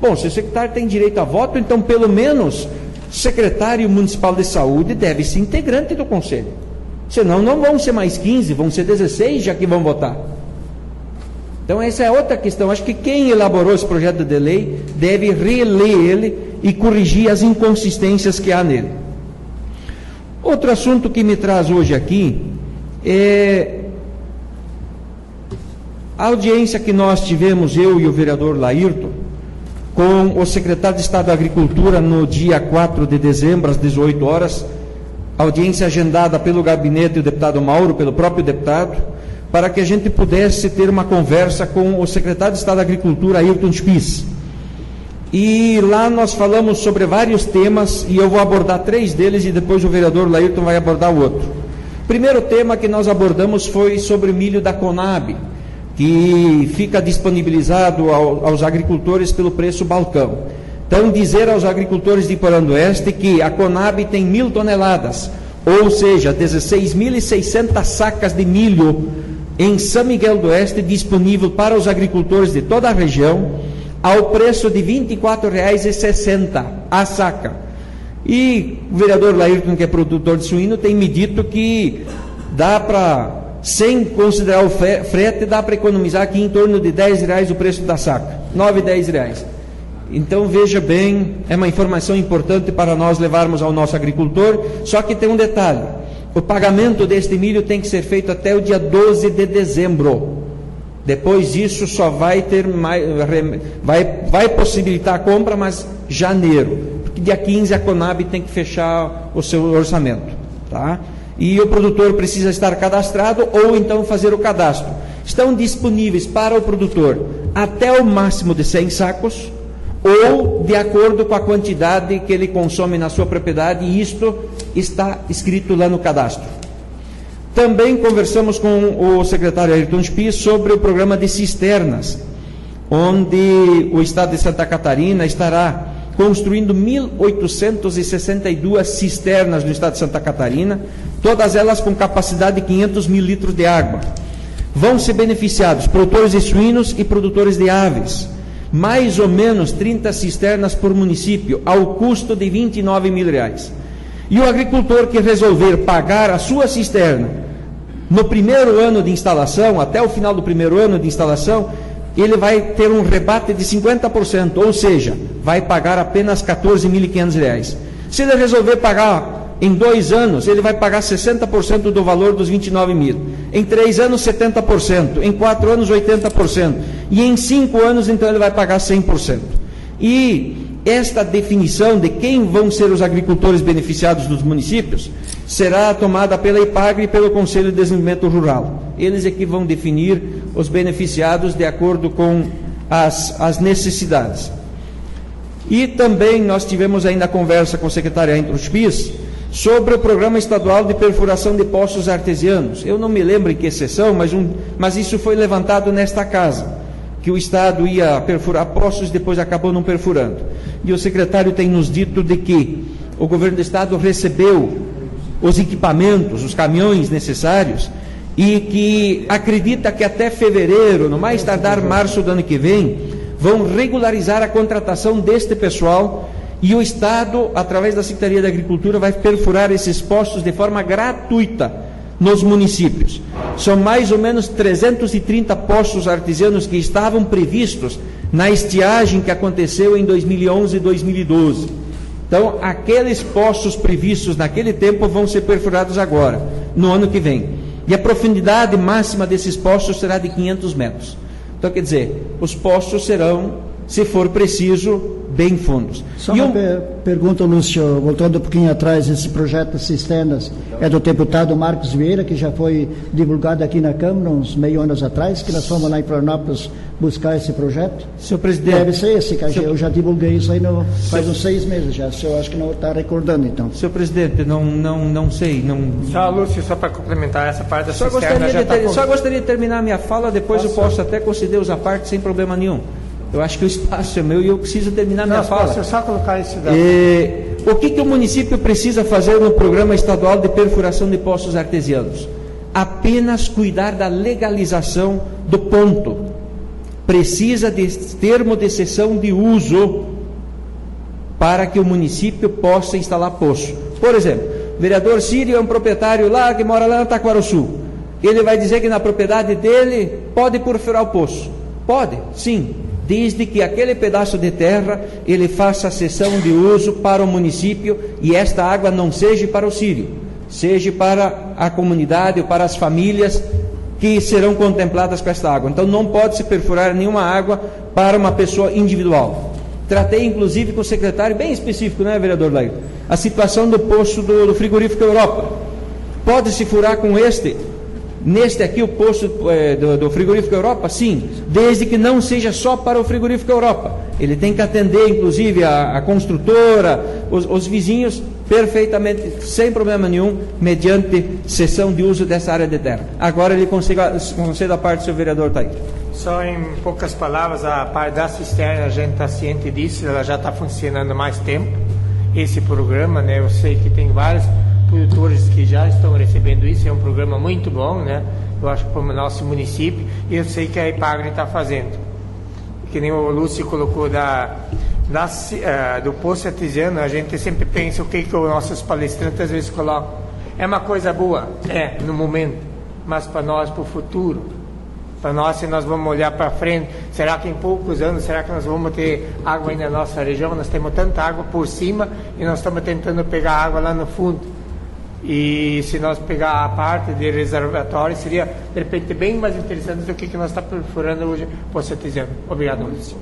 Bom, se o secretário tem direito a voto, então, pelo menos, o secretário municipal de saúde deve ser integrante do conselho. Senão, não vão ser mais 15, vão ser 16 já que vão votar. Então, essa é outra questão. Acho que quem elaborou esse projeto de lei deve reler ele e corrigir as inconsistências que há nele. Outro assunto que me traz hoje aqui é a audiência que nós tivemos, eu e o vereador Laírton, com o secretário de Estado da Agricultura no dia 4 de dezembro, às 18 horas, audiência agendada pelo gabinete do deputado Mauro, pelo próprio deputado, para que a gente pudesse ter uma conversa com o secretário de Estado da Agricultura, Ayrton Spies. E lá nós falamos sobre vários temas, e eu vou abordar 3 deles, e depois o vereador Laírton vai abordar o outro. O primeiro tema que nós abordamos foi sobre o milho da Conab, que fica disponibilizado aos agricultores pelo preço balcão. Então, dizer aos agricultores de Iporã do Oeste que a Conab tem 1.000 toneladas, ou seja, 16.600 sacas de milho em São Miguel do Oeste, disponível para os agricultores de toda a região, ao preço de R$ 24,60 a saca. E o vereador Laírton, que é produtor de suíno, tem me dito que dá para, sem considerar o frete, dá para economizar aqui em torno de R$10 o preço da saca, R$ 9,10. Então, veja bem, é uma informação importante para nós levarmos ao nosso agricultor, só que tem um detalhe: o pagamento deste milho tem que ser feito até o dia 12 de dezembro. Depois disso só vai ter vai possibilitar a compra, mas janeiro, porque dia 15 a Conab tem que fechar o seu orçamento, tá? E o produtor precisa estar cadastrado ou então fazer o cadastro. Estão disponíveis para o produtor até o máximo de 100 sacos, ou de acordo com a quantidade que ele consome na sua propriedade, e isto está escrito lá no cadastro. Também conversamos com o secretário Ayrton Spis sobre o programa de cisternas, onde o estado de Santa Catarina estará construindo 1.862 cisternas no estado de Santa Catarina, todas elas com capacidade de 500 mil litros de água. Vão ser beneficiados produtores de suínos e produtores de aves. Mais ou menos 30 cisternas por município, ao custo de R$29 mil. E o agricultor que resolver pagar a sua cisterna no primeiro ano de instalação, até o final do primeiro ano de instalação, ele vai ter um rebate de 50%, ou seja, vai pagar apenas R$14.500. Se ele resolver pagar em 2 anos, ele vai pagar 60% do valor dos 29 mil. Em 3 anos, 70%. Em 4 anos, 80%. E em 5 anos, então, ele vai pagar 100%. E esta definição de quem vão ser os agricultores beneficiados dos municípios será tomada pela IPAGRE e pelo Conselho de Desenvolvimento Rural. Eles é que vão definir os beneficiados de acordo com as necessidades. E também nós tivemos ainda a conversa com o secretário Ayrton Spis sobre o Programa Estadual de Perfuração de Poços Artesianos. Eu não me lembro em que sessão, mas isso foi levantado nesta casa, que o Estado ia perfurar poços e depois acabou não perfurando. E o secretário tem nos dito de que o governo do Estado recebeu os equipamentos, os caminhões necessários, e que acredita que até fevereiro, no mais tardar março do ano que vem, vão regularizar a contratação deste pessoal, e o Estado, através da Secretaria da Agricultura, vai perfurar esses poços de forma gratuita nos municípios. São mais ou menos 330 poços artesianos que estavam previstos na estiagem que aconteceu em 2011 e 2012. Então, aqueles poços previstos naquele tempo vão ser perfurados agora, no ano que vem. E a profundidade máxima desses poços será de 500 metros. Então, quer dizer, os poços serão, se for preciso, bem fundos. Só uma pergunta, Lúcio, voltando um pouquinho atrás, esse projeto de cisternas é do deputado Marcos Vieira, que já foi divulgado aqui na Câmara uns meio anos atrás, que nós fomos lá em Florianópolis buscar esse projeto. Senhor presidente... Deve ser esse, que eu já divulguei isso aí faz uns 6 meses já, o senhor acho que não está recordando, então. Senhor presidente, não sei, não... Só, Lúcio, só para complementar essa parte da cisterna... Só gostaria de terminar a minha fala, depois eu posso até conceder os apartes sem problema nenhum. Eu acho que o espaço é meu e eu preciso terminar minha fala. Posso só colocar isso daí. O que o município precisa fazer no Programa Estadual de Perfuração de Poços Artesianos? Apenas cuidar da legalização do ponto. Precisa de termo de cessão de uso para que o município possa instalar poço. Por exemplo, o vereador Círio é um proprietário lá que mora lá na Taquaruçu. Ele vai dizer que na propriedade dele pode perfurar o poço. Pode, sim. Desde que aquele pedaço de terra ele faça a cessão de uso para o município e esta água não seja para o Círio, seja para a comunidade ou para as famílias que serão contempladas com esta água. Então não pode se perfurar nenhuma água para uma pessoa individual. Tratei inclusive com o secretário, bem específico, né, vereador Laírton? A situação do poço do frigorífico Europa. Pode se furar com neste aqui, o poço do frigorífico Europa? Sim, desde que não seja só para o frigorífico Europa. Ele tem que atender, inclusive, a construtora, os vizinhos, perfeitamente, sem problema nenhum, mediante cessão de uso dessa área de terra. Agora ele concede a parte do seu vereador Tair. Só em poucas palavras, a parte da cisterna, a gente está ciente disso, ela já está funcionando há mais tempo, esse programa, né? Eu sei que tem vários produtores que já estão recebendo isso, é um programa muito bom, né? Eu acho que para o nosso município, e eu sei que a Epagre está fazendo. Que nem o Lúcio colocou do poço artesiano, a gente sempre pensa o que os nossos palestrantes às vezes colocam. É uma coisa boa, no momento, mas para nós, para o futuro, para nós, se nós vamos olhar para frente, será que em poucos anos, será que nós vamos ter água aí na nossa região? Nós temos tanta água por cima e nós estamos tentando pegar água lá no fundo. E se nós pegar a parte de reservatório, seria de repente bem mais interessante do que nós estamos perfurando hoje, posso dizer. Obrigado, Lúcio.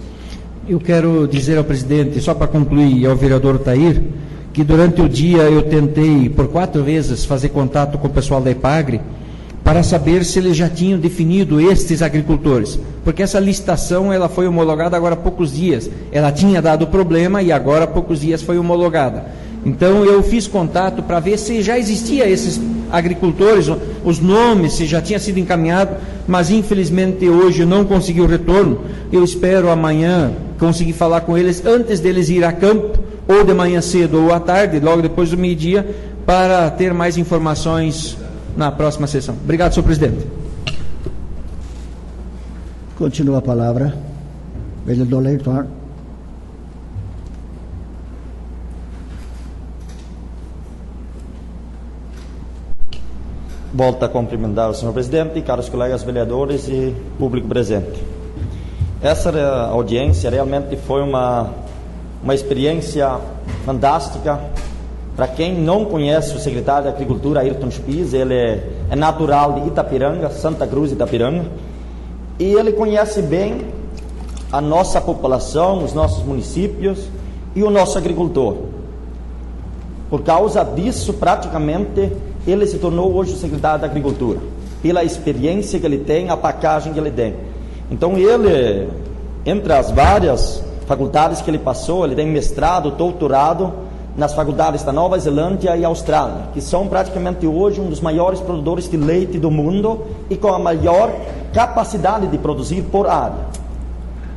Eu quero dizer ao presidente, só para concluir, e ao vereador Tair, que durante o dia eu tentei por 4 vezes fazer contato com o pessoal da Epagre para saber se eles já tinham definido estes agricultores, porque essa licitação ela foi homologada agora há poucos dias. Ela tinha dado problema e agora há poucos dias foi homologada. Então eu fiz contato para ver se já existia esses agricultores, os nomes, se já tinha sido encaminhado, mas infelizmente hoje não consegui o retorno. Eu espero amanhã conseguir falar com eles antes deles ir a campo, ou de manhã cedo ou à tarde, logo depois do meio-dia, para ter mais informações na próxima sessão. Obrigado, senhor presidente. Continua a palavra. Vereador Leitor. Volto a cumprimentar o senhor presidente, caros colegas vereadores e público presente. Essa audiência realmente foi uma experiência fantástica. Para quem não conhece o secretário de Agricultura, Ayrton Spies, ele é natural de Itapiranga, Santa Cruz, Itapiranga, e ele conhece bem a nossa população, os nossos municípios e o nosso agricultor. Por causa disso, praticamente, ele se tornou hoje o secretário da Agricultura, pela experiência que ele tem, a bagagem que ele tem. Então ele, entre as várias faculdades que ele passou, ele tem mestrado, doutorado nas faculdades da Nova Zelândia e Austrália, que são praticamente hoje um dos maiores produtores de leite do mundo e com a maior capacidade de produzir por área.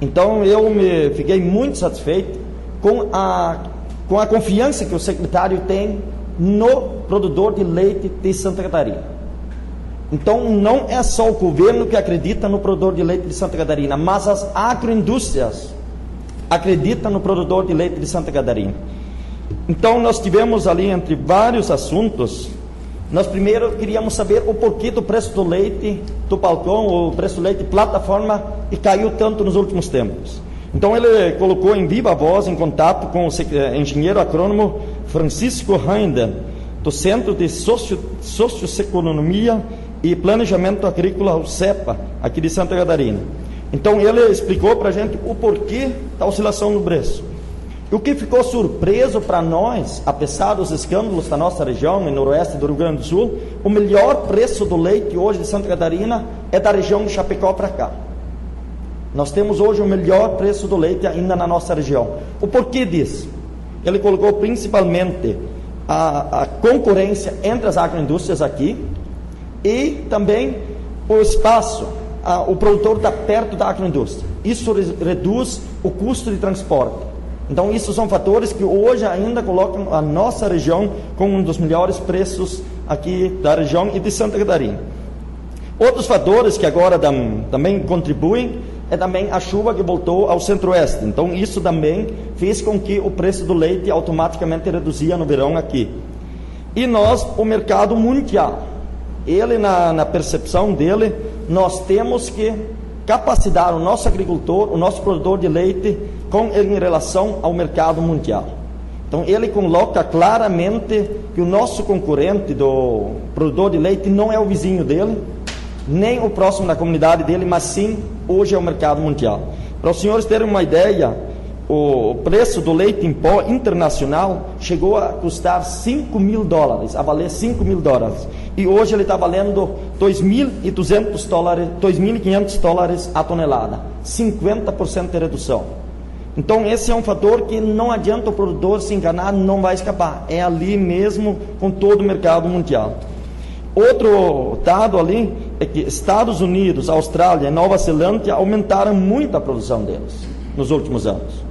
Então eu fiquei muito satisfeito com a confiança que o secretário tem no produtor de leite de Santa Catarina. Então não é só o governo que acredita no produtor de leite de Santa Catarina, mas as agroindústrias acreditam no produtor de leite de Santa Catarina. Então nós tivemos ali, entre vários assuntos, nós primeiro queríamos saber o porquê do preço do leite do balcão, o preço do leite plataforma, e caiu tanto nos últimos tempos. Então ele colocou em viva voz, em contato com o engenheiro agrônomo Francisco Heinden, do Centro de Socioeconomia e Planejamento Agrícola, o CEPA, aqui de Santa Catarina. Então ele explicou para a gente o porquê da oscilação no preço. E o que ficou surpreso para nós, apesar dos escândalos da nossa região, em noroeste do Rio Grande do Sul, o melhor preço do leite hoje de Santa Catarina é da região de Chapecó para cá. Nós temos hoje o melhor preço do leite ainda na nossa região. O porquê disso? Ele colocou principalmente a concorrência entre as agroindústrias aqui e também o espaço, o produtor está perto da agroindústria. Isso reduz o custo de transporte. Então, isso são fatores que hoje ainda colocam a nossa região como um dos melhores preços aqui da região e de Santa Catarina. Outros fatores que agora também contribuem é também a chuva que voltou ao centro-oeste. Então, isso também fez com que o preço do leite automaticamente reduzia no verão aqui. E nós, o mercado mundial, ele na percepção dele, nós temos que capacitar o nosso agricultor, o nosso produtor de leite em relação ao mercado mundial. Então ele coloca claramente que o nosso concorrente do produtor de leite não é o vizinho dele, nem o próximo da comunidade dele, mas sim hoje é o mercado mundial. Para os senhores terem uma ideia, o preço do leite em pó internacional chegou a custar $5.000, a valer $5.000. E hoje ele está valendo $2.500 a tonelada, 50% de redução. Então esse é um fator que não adianta o produtor se enganar, não vai escapar. É ali mesmo com todo o mercado mundial. Outro dado ali é que Estados Unidos, Austrália e Nova Zelândia aumentaram muito a produção deles nos últimos anos.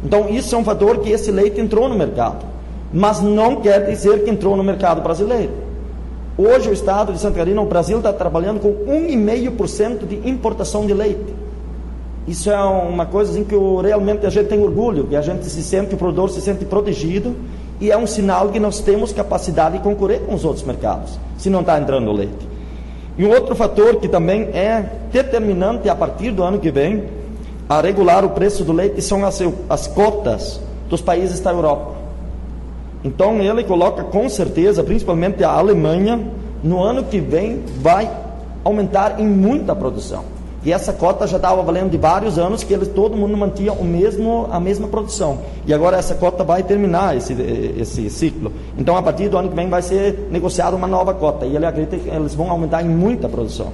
Então isso é um fator que esse leite entrou no mercado, mas não quer dizer que entrou no mercado brasileiro. Hoje o estado de Santa Catarina, o Brasil está trabalhando com 1,5% de importação de leite. Isso é uma coisa assim que realmente a gente tem orgulho, que a gente se sente, o produtor se sente protegido, e é um sinal que nós temos capacidade de concorrer com os outros mercados, se não está entrando leite. E um outro fator que também é determinante a partir do ano que vem, a regular o preço do leite, são as cotas dos países da Europa. Então ele coloca com certeza, principalmente a Alemanha, no ano que vem vai aumentar em muita produção. E essa cota já estava valendo de vários anos, que todo mundo mantinha a mesma produção. E agora essa cota vai terminar esse ciclo. Então a partir do ano que vem vai ser negociada uma nova cota. E ele acredita que eles vão aumentar em muita produção.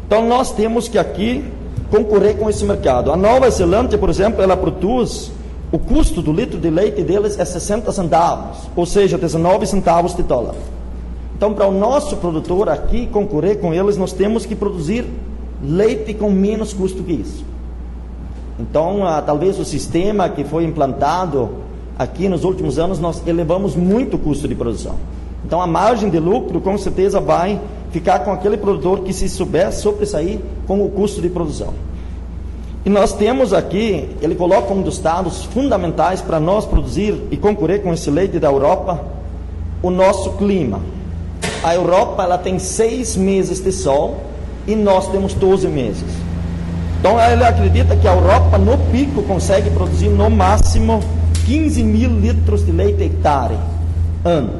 Então nós temos que aqui concorrer com esse mercado. A Nova Zelândia, por exemplo, ela produz, o custo do litro de leite deles é 60 centavos, ou seja, 19 centavos de dólar. Então, para o nosso produtor aqui concorrer com eles, nós temos que produzir leite com menos custo que isso. Então, talvez o sistema que foi implantado aqui nos últimos anos, nós elevamos muito o custo de produção. Então, a margem de lucro, com certeza, vai ficar com aquele produtor que se souber sobressair com o custo de produção. E nós temos aqui, ele coloca um dos dados fundamentais para nós produzir e concorrer com esse leite da Europa, o nosso clima. A Europa ela tem 6 meses de sol e nós temos 12 meses. Então ele acredita que a Europa no pico consegue produzir no máximo 15 mil litros de leite hectare ano.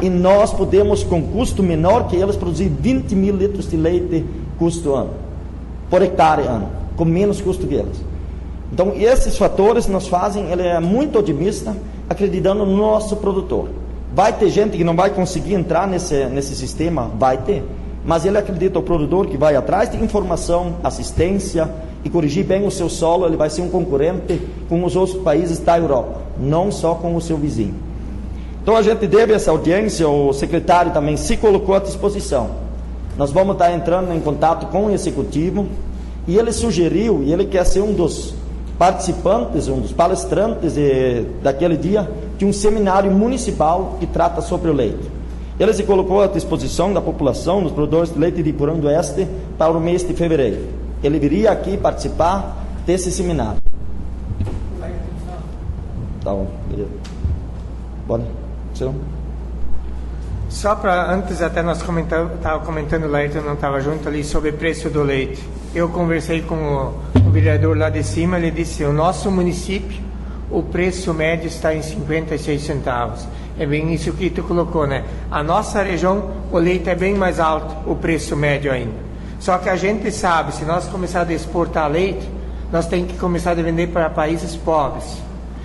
E nós podemos, com custo menor que eles, produzir 20 mil litros de leite custo ano, por hectare ano, com menos custo que eles. Então esses fatores nos fazem, ele é muito otimista, acreditando no nosso produtor. Vai ter gente que não vai conseguir entrar nesse sistema, vai ter, mas ele acredita, o produtor que vai atrás de informação, assistência e corrigir bem o seu solo, ele vai ser um concorrente com os outros países da Europa, não só com o seu vizinho. Então a gente deve essa audiência, o secretário também se colocou à disposição. Nós vamos estar entrando em contato com o executivo, e ele sugeriu, e ele quer ser um dos participantes, um dos palestrantes daquele dia, de um seminário municipal que trata sobre o leite. Ele se colocou à disposição da população, dos produtores de leite de Iporã do Oeste, para o mês de fevereiro. Ele viria aqui participar desse seminário. Tá bom, beleza. Bora, senhor. Só para, antes até nós estava comentando, o Laírton não estava junto ali, sobre o preço do leite. Eu conversei com o vereador lá de cima, ele disse, o nosso município, o preço médio está em 56 centavos. É bem isso que tu colocou, né? A nossa região, o leite é bem mais alto, o preço médio ainda. Só que a gente sabe, se nós começarmos a exportar leite, nós temos que começar a vender para países pobres.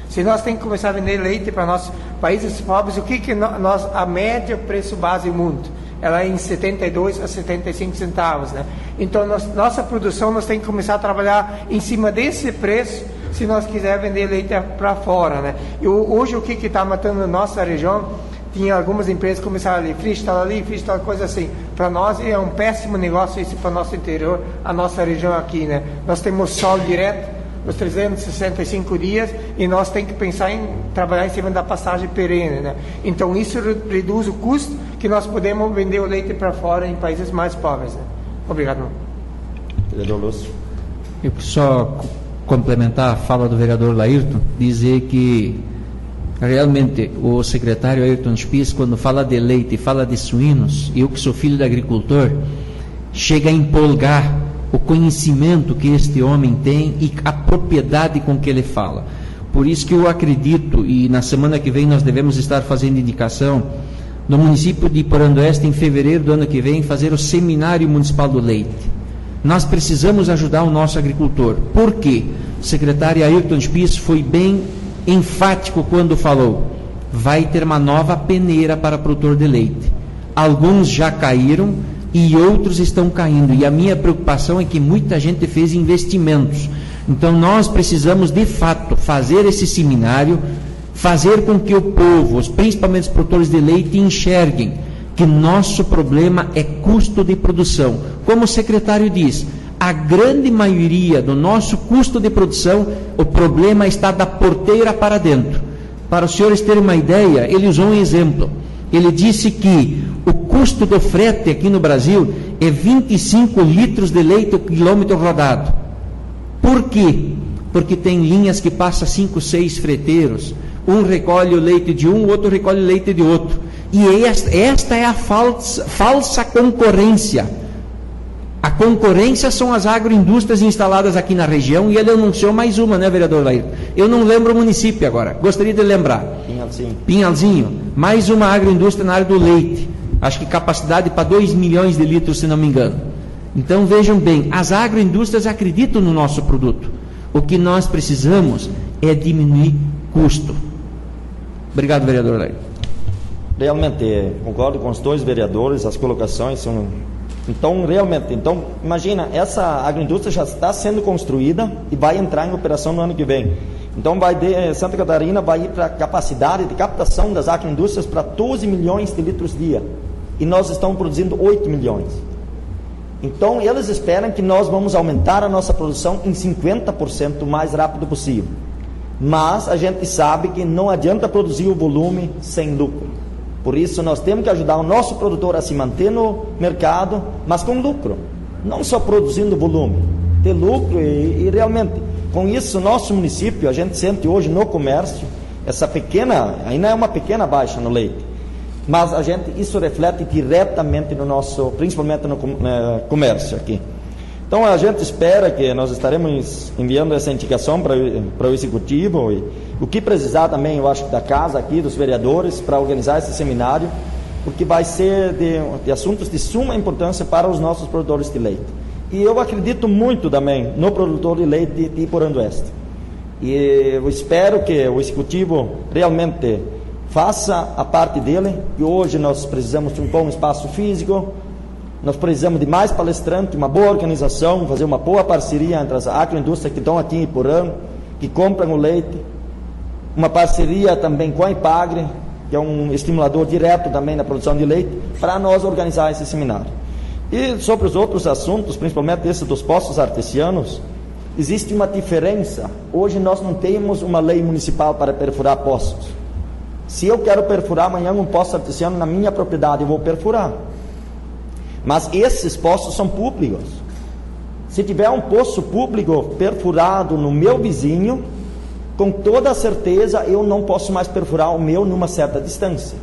Se nós temos que começar a vender leite para nossos países pobres, o que nós, a média preço base mundo? Ela é em 72 a 75 centavos, né? Então, nossa produção, nós temos que começar a trabalhar em cima desse preço, se nós quisermos vender leite para fora, né? E hoje, o que está matando a nossa região, tinha algumas empresas que começaram ali, freestyle, coisa assim. Para nós, é um péssimo negócio isso para o nosso interior, a nossa região aqui, né? Nós temos sol direto, os 365 dias, e nós temos que pensar em trabalhar em cima da passagem perene, né? Então isso reduz o custo que nós podemos vender o leite para fora em países mais pobres, né? Obrigado. Vereador Lúcio. Eu só complementar a fala do vereador Laírton, dizer que realmente o secretário Ayrton Spitz, quando fala de leite e fala de suínos, eu que sou filho de agricultor, chega a empolgar o conhecimento que este homem tem e a propriedade com que ele fala. Por isso que eu acredito, e na semana que vem nós devemos estar fazendo indicação no município de Iporã do Oeste, em fevereiro do ano que vem, fazer o seminário municipal do leite. Nós precisamos ajudar o nosso agricultor. Por quê? O secretário Ayrton Spitz foi bem enfático quando falou, vai ter uma nova peneira para produtor de leite. Alguns já caíram e outros estão caindo, e a minha preocupação é que muita gente fez investimentos Então nós precisamos de fato fazer esse seminário, fazer com que o povo, principalmente os produtores de leite, enxerguem que nosso problema é custo de produção. Como o secretário diz, a grande maioria do nosso custo de produção, o problema está da porteira para dentro. Para os senhores terem uma ideia, ele usou um exemplo. Ele disse que o custo do frete aqui no Brasil é 25 litros de leite por quilômetro rodado. Por quê? Porque tem linhas que passam 5, 6 freteiros. Um recolhe o leite de um, o outro recolhe o leite de outro. E esta é a falsa concorrência. A concorrência são as agroindústrias instaladas aqui na região, e ele anunciou mais uma, né, vereador Lair? Eu não lembro o município agora, gostaria de lembrar. Pinhalzinho. Mais uma agroindústria na área do leite. Acho que capacidade para 2 milhões de litros, se não me engano. Então vejam bem, as agroindústrias acreditam no nosso produto. O que nós precisamos é diminuir custo. Obrigado, vereador Lair. Realmente, concordo com os dois vereadores, as colocações são... Então, realmente, imagina, essa agroindústria já está sendo construída e vai entrar em operação no ano que vem. Então, Santa Catarina vai ir para a capacidade de captação das agroindústrias para 12 milhões de litros dia. E nós estamos produzindo 8 milhões. Então, eles esperam que nós vamos aumentar a nossa produção em 50% o mais rápido possível. Mas a gente sabe que não adianta produzir o volume sem lucro. Por isso, nós temos que ajudar o nosso produtor a se manter no mercado, mas com lucro. Não só produzindo volume, ter lucro e realmente, com isso, nosso município, a gente sente hoje no comércio, essa pequena, ainda é uma pequena baixa no leite, mas isso reflete diretamente no nosso, principalmente no comércio aqui. Então, a gente espera que nós estaremos enviando essa indicação para o Executivo e o que precisar também, eu acho, da casa aqui, dos vereadores, para organizar esse seminário, porque vai ser de assuntos de suma importância para os nossos produtores de leite. E eu acredito muito também no produtor de leite de Iporã do Oeste. E eu espero que o Executivo realmente faça a parte dele, e hoje nós precisamos de um bom espaço físico, nós precisamos de mais palestrantes, uma boa organização, fazer uma boa parceria entre as agroindústrias que estão aqui em Iporã, que compram o leite, uma parceria também com a Ipagre, que é um estimulador direto também na produção de leite, para nós organizar esse seminário. E sobre os outros assuntos, principalmente esse dos poços artesianos, existe uma diferença. Hoje nós não temos uma lei municipal para perfurar poços. Se eu quero perfurar amanhã um poço artesiano na minha propriedade, eu vou perfurar. Mas esses poços são públicos. Se tiver um poço público perfurado no meu vizinho, com toda certeza eu não posso mais perfurar o meu numa certa distância,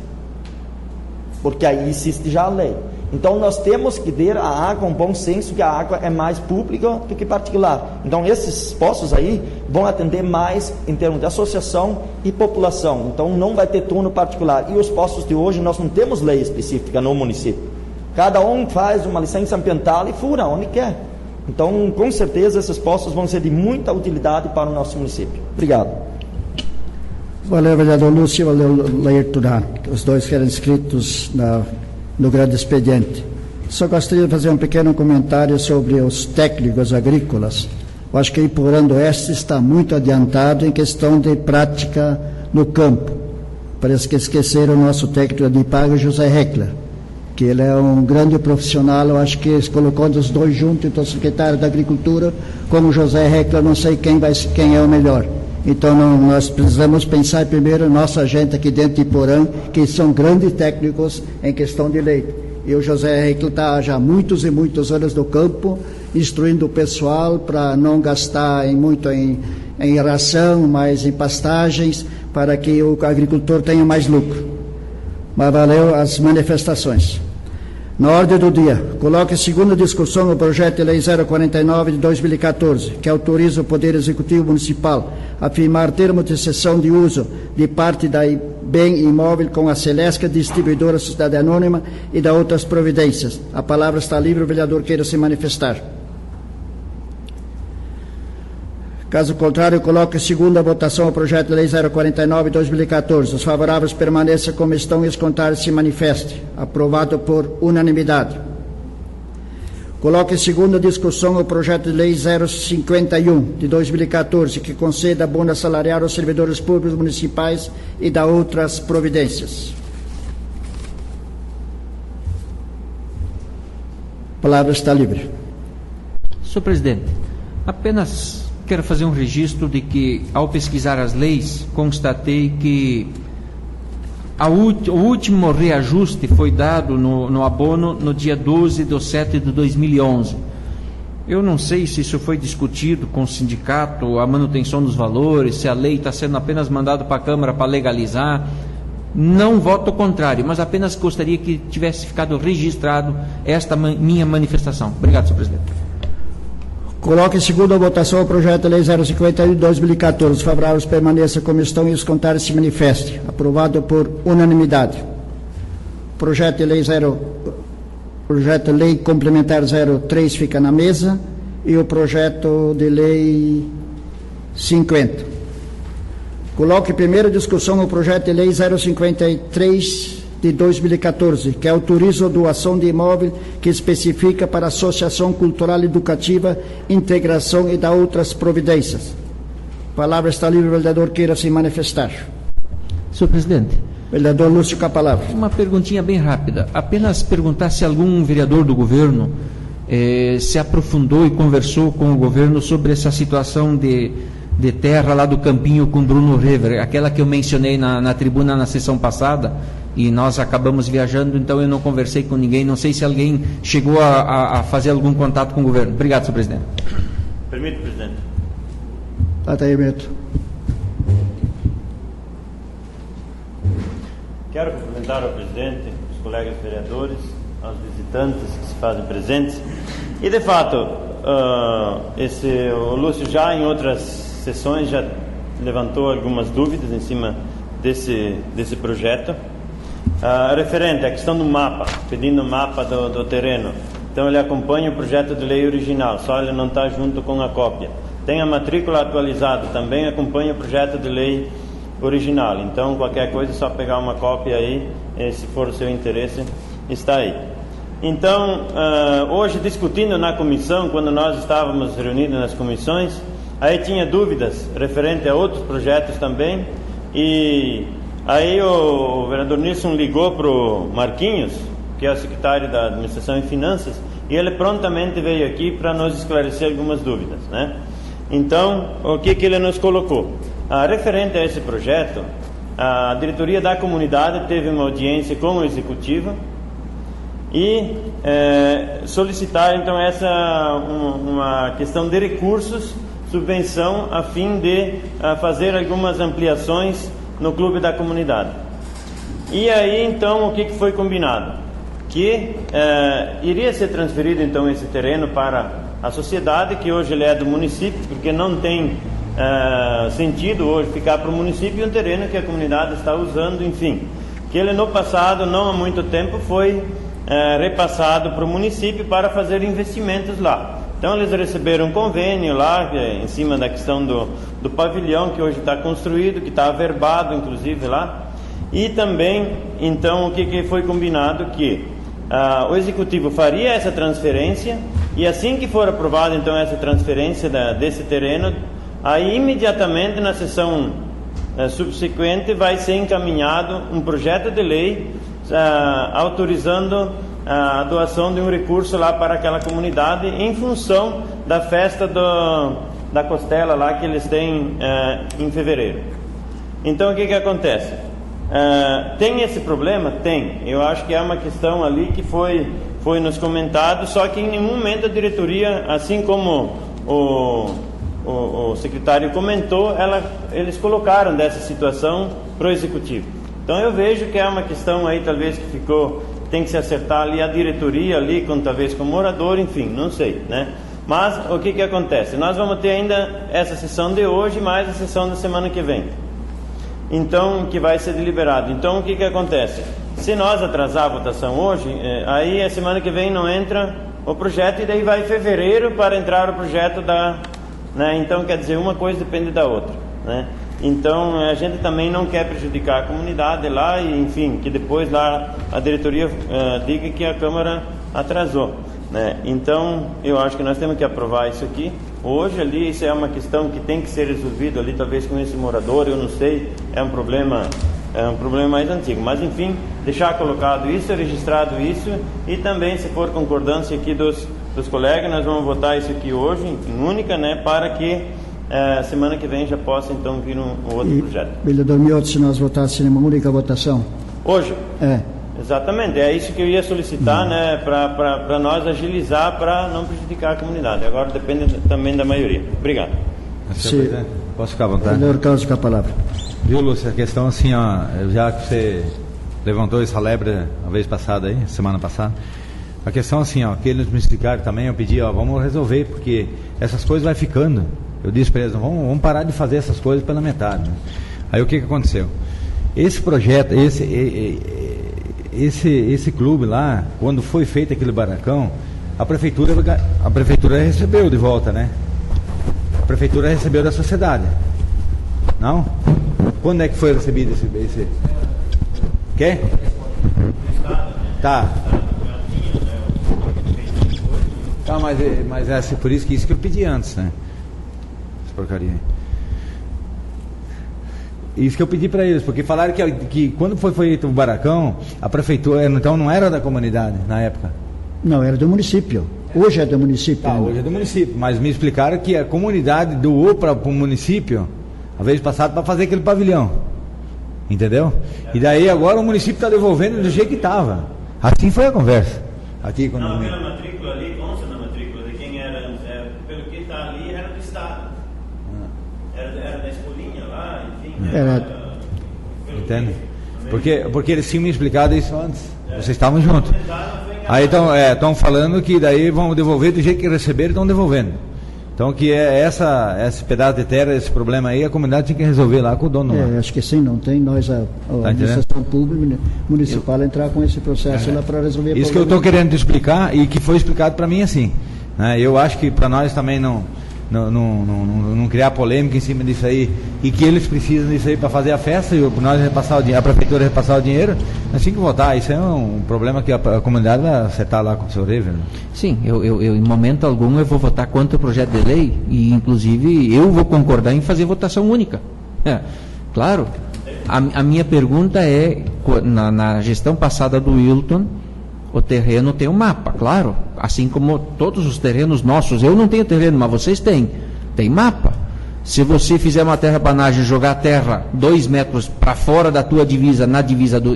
porque aí existe já a lei. Então nós temos que ter a água, um bom senso que a água é mais pública do que particular. Então esses poços aí vão atender mais em termos de associação e população. Então não vai ter turno particular. E os poços de hoje nós não temos lei específica no município. Cada um faz uma licença ambiental e fura onde quer. Então, com certeza, esses poços vão ser de muita utilidade para o nosso município. Obrigado. Valeu, vereador Lúcio, valeu, Lair Turan. Os dois que eram inscritos no grande expediente. Só gostaria de fazer um pequeno comentário sobre os técnicos agrícolas. Eu acho que Iporã do Oeste está muito adiantado em questão de prática no campo. Parece que esqueceram o nosso técnico de Ipagre, José Heckler, que ele é um grande profissional. Eu acho que colocou os dois juntos, então o secretário da Agricultura como José Heckler, não sei quem é o melhor. Então nós precisamos pensar primeiro nossa gente aqui dentro de Iporã, que são grandes técnicos em questão de leite. E o José Heckler está já há muitos e muitos anos no campo, instruindo o pessoal para não gastar muito em ração, mas em pastagens, para que o agricultor tenha mais lucro. Mas valeu as manifestações. Na ordem do dia, coloque em segunda discussão o projeto de lei 049 de 2014, que autoriza o Poder Executivo Municipal a firmar termo de cessão de uso de parte da bem imóvel com a Celesca Distribuidora Sociedade Anônima e da outras providências. A palavra está livre, o vereador queira se manifestar. Caso contrário, coloque em segunda votação o projeto de lei 049 de 2014. Os favoráveis permaneçam como estão e os contrários se manifestem. Aprovado por unanimidade. Coloque em segunda discussão o projeto de lei 051 de 2014, que concede abono salarial aos servidores públicos municipais e dá outras providências. A palavra está livre. Senhor presidente, apenas quero fazer um registro de que, ao pesquisar as leis, constatei que o último reajuste foi dado no abono no dia 12/7/2011. Eu não sei se isso foi discutido com o sindicato, a manutenção dos valores, se a lei está sendo apenas mandada para a Câmara para legalizar. Não voto contrário, mas apenas gostaria que tivesse ficado registrado esta minha manifestação. Obrigado, senhor presidente. Coloque em segunda votação o projeto de lei 051 de 2014. Favoráveis permaneça como estão e os contrários se manifestem. Aprovado por unanimidade. Projeto de lei complementar 03 fica na mesa e o projeto de lei 50. Coloque em primeira discussão o projeto de lei 053 de 2014, que autoriza a doação de imóvel que especifica para Associação Cultural Educativa, integração e dá outras providências. A palavra está livre, o vereador queira se manifestar. Senhor presidente. Vereador Lúcio, com a palavra. Uma perguntinha bem rápida. Apenas perguntar se algum vereador do governo se aprofundou e conversou com o governo sobre essa situação de terra lá do Campinho com Bruno Rever, aquela que eu mencionei na tribuna na sessão passada, e nós acabamos viajando, então eu não conversei com ninguém, não sei se alguém chegou a fazer algum contato com o governo. Obrigado, senhor presidente. Permite, presidente. Tá aí, Beto. Quero cumprimentar o presidente, os colegas vereadores, aos visitantes que se fazem presentes. E, de fato, o Lúcio já em outras sessões já levantou algumas dúvidas em cima desse projeto. Referente à questão do mapa, pedindo o mapa do terreno. Então ele acompanha o projeto de lei original, só ele não está junto com a cópia. Tem a matrícula atualizada, também acompanha o projeto de lei original. Então qualquer coisa é só pegar uma cópia aí, se for o seu interesse, está aí. Então, hoje discutindo na comissão, quando nós estávamos reunidos nas comissões, aí tinha dúvidas referente a outros projetos também, e aí o vereador Nilson ligou para o Marquinhos, que é o secretário da Administração e Finanças, e ele prontamente veio aqui para nos esclarecer algumas dúvidas, né? Então, o que ele nos colocou? Referente a esse projeto, a diretoria da comunidade teve uma audiência com o executivo e solicitar então uma questão de recursos, subvenção, a fim de fazer algumas ampliações no clube da comunidade. E aí então o que foi combinado? Que iria ser transferido então esse terreno para a sociedade, que hoje ele é do município, porque não tem sentido hoje ficar para o município um terreno que a comunidade está usando, enfim, que ele no passado, não há muito tempo, foi repassado para o município para fazer investimentos lá. Então eles receberam um convênio lá, em cima da questão do pavilhão que hoje está construído, que está averbado inclusive lá, e também então o que foi combinado, que o executivo faria essa transferência, e assim que for aprovada então essa transferência desse terreno, aí imediatamente na sessão subsequente vai ser encaminhado um projeto de lei autorizando a doação de um recurso lá para aquela comunidade em função da festa da costela lá que eles têm em fevereiro. Então o que acontece? Tem esse problema? Tem. Eu acho que é uma questão ali que foi nos comentado, só que em nenhum momento a diretoria, assim como o secretário comentou, eles colocaram dessa situação para o executivo. Então eu vejo que é uma questão aí talvez que tem que se acertar ali a diretoria ali, talvez com o morador, enfim, não sei, né? Mas o que acontece? Nós vamos ter ainda essa sessão de hoje, mais a sessão da semana que vem, então, que vai ser deliberado. Então o que acontece? Se nós atrasar a votação hoje, aí a semana que vem não entra o projeto, e daí vai em fevereiro para entrar o projeto né? Então quer dizer, uma coisa depende da outra, né? Então a gente também não quer prejudicar a comunidade lá, e enfim, que depois lá a diretoria diga que a Câmara atrasou. né? Então, eu acho que nós temos que aprovar isso aqui. Hoje ali, isso é uma questão que tem que ser resolvido ali, talvez com esse morador, eu não sei, é um problema mais antigo. Mas, enfim, deixar colocado isso, registrado isso, e também, se for concordância aqui dos colegas, nós vamos votar isso aqui hoje, em única, né, para que semana que vem já possa, então, vir um outro projeto. Vereador Miotti, se nós votássemos uma única votação? Hoje? É. Exatamente, é isso que eu ia solicitar, né, para nós agilizar, para não prejudicar a comunidade. Agora depende também da maioria. Obrigado. Senhor presidente, posso ficar à vontade? Vereador Carlos, com a palavra. Viu, Lúcia, a questão assim, ó, já que você levantou essa lebre a vez passada aí, semana passada, a questão assim, ó, que eles me explicaram também, eu pedi, ó, vamos resolver, porque essas coisas vai ficando. Eu disse para eles, vamos parar de fazer essas coisas pela metade, né? Aí o que aconteceu? Esse projeto, esse clube lá, quando foi feito aquele barracão, a prefeitura recebeu de volta, né? A prefeitura recebeu da sociedade. Não? Quando é que foi recebido esse? Quê? Tá. Tá, mas é por isso que eu pedi antes, né? Essa porcaria. Isso que eu pedi para eles, porque falaram que quando foi feito o barracão, a prefeitura, então não era da comunidade na época? Não, era do município. Hoje é do município. Tá, hoje é do município, mas me explicaram que a comunidade doou para o município, a vez passada, para fazer aquele pavilhão. Entendeu? E daí agora o município está devolvendo do jeito que estava. Assim foi a conversa. Aqui, quando não, pela matrícula ali, consta na matrícula de quem era antes, pelo que está ali, era do Estado. Era da escolinha lá, enfim. Entende? Porque eles tinham me explicado isso antes. Vocês estavam juntos. Aí estão falando que daí vão devolver do jeito que receberam, estão devolvendo. Então que esse pedaço de terra, esse problema aí, a comunidade tinha que resolver lá com o dono lá. Acho que sim, não tem nós, a administração pública municipal, entrar com esse processo lá para resolver o isso problema. Que eu estou querendo te explicar e que foi explicado para mim assim, né? Eu acho que para nós também não criar polêmica em cima disso aí, e que eles precisam disso aí para fazer a festa, e nós repassar o dinheiro, a prefeitura repassar o dinheiro, nós temos que votar. Isso é um problema que a comunidade vai acertar lá com o senhor Ever, né? Sim, eu em momento algum eu vou votar contra o projeto de lei, e inclusive eu vou concordar em fazer votação única. Claro, a minha pergunta é, na gestão passada do Wilton, o terreno tem um mapa, claro, assim como todos os terrenos nossos. Eu não tenho terreno, mas vocês têm. Tem mapa. Se você fizer uma terraplanagem e jogar a terra 2 metros para fora da tua divisa,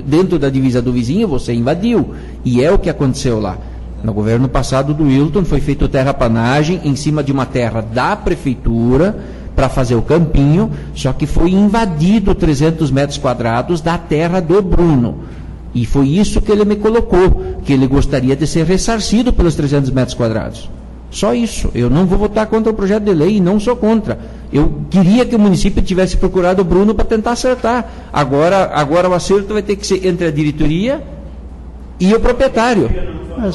dentro da divisa do vizinho, você invadiu. E é o que aconteceu lá. No governo passado do Wilton foi feita terraplanagem em cima de uma terra da prefeitura para fazer o campinho, só que foi invadido 300 metros quadrados da terra do Bruno. E foi isso que ele me colocou, que ele gostaria de ser ressarcido pelos 300 metros quadrados. Só isso. Eu não vou votar contra o projeto de lei, e não sou contra. Eu queria que o município tivesse procurado o Bruno para tentar acertar. Agora o acerto vai ter que ser entre a diretoria e o proprietário. Mas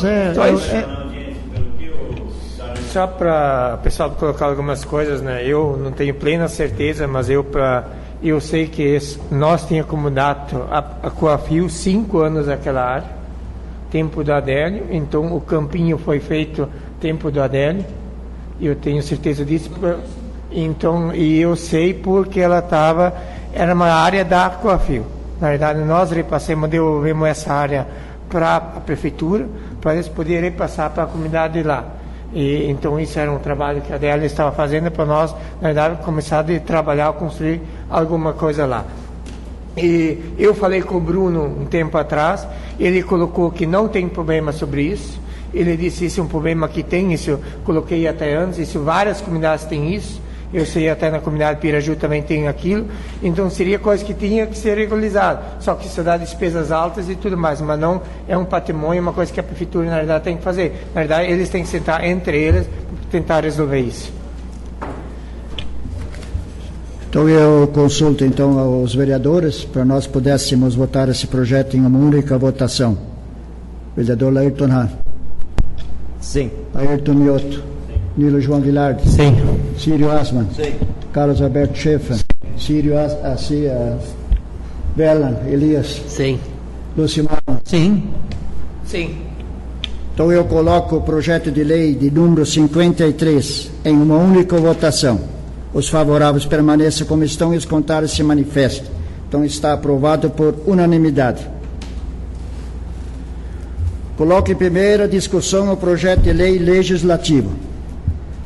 só para o pessoal colocar algumas coisas, né? Eu não tenho plena certeza, mas eu sei que nós tínhamos como dato a Coafil 5 anos naquela área, tempo do Adélio, então o campinho foi feito tempo do Adélio, eu tenho certeza disso, então, e eu sei porque era uma área da Coafil. Na verdade, nós devolvemos essa área para a prefeitura, para eles poderem passar para a comunidade lá. E, então isso era um trabalho que a Adélia estava fazendo para nós, na verdade, começar a trabalhar, construir alguma coisa lá. E eu falei com o Bruno um tempo atrás, ele colocou que não tem problema sobre isso, ele disse isso é um problema que tem, isso eu coloquei até antes, isso várias comunidades têm isso, eu sei até na comunidade Piraju também tem aquilo, então seria coisa que tinha que ser regularizada, só que isso dá despesas altas e tudo mais, mas não é um patrimônio, uma coisa que a prefeitura na verdade tem que fazer. Na verdade eles têm que sentar entre eles para tentar resolver isso. Então eu consulto então aos vereadores para nós pudéssemos votar esse projeto em uma única votação. Vereador Laírton Hahn. Sim. Ayrton Mioto. Nilo João Vilardi. Sim. Círio Asman. Sim. Carlos Alberto Schaeffer. Círio Berlan. Elias. Sim. Lucimar. Sim. Sim. Então eu coloco o projeto de lei de número 53 em uma única votação. Os favoráveis permaneçam como estão e os contrários se manifestem. Então está aprovado por unanimidade. Coloco em primeira discussão o projeto de lei legislativo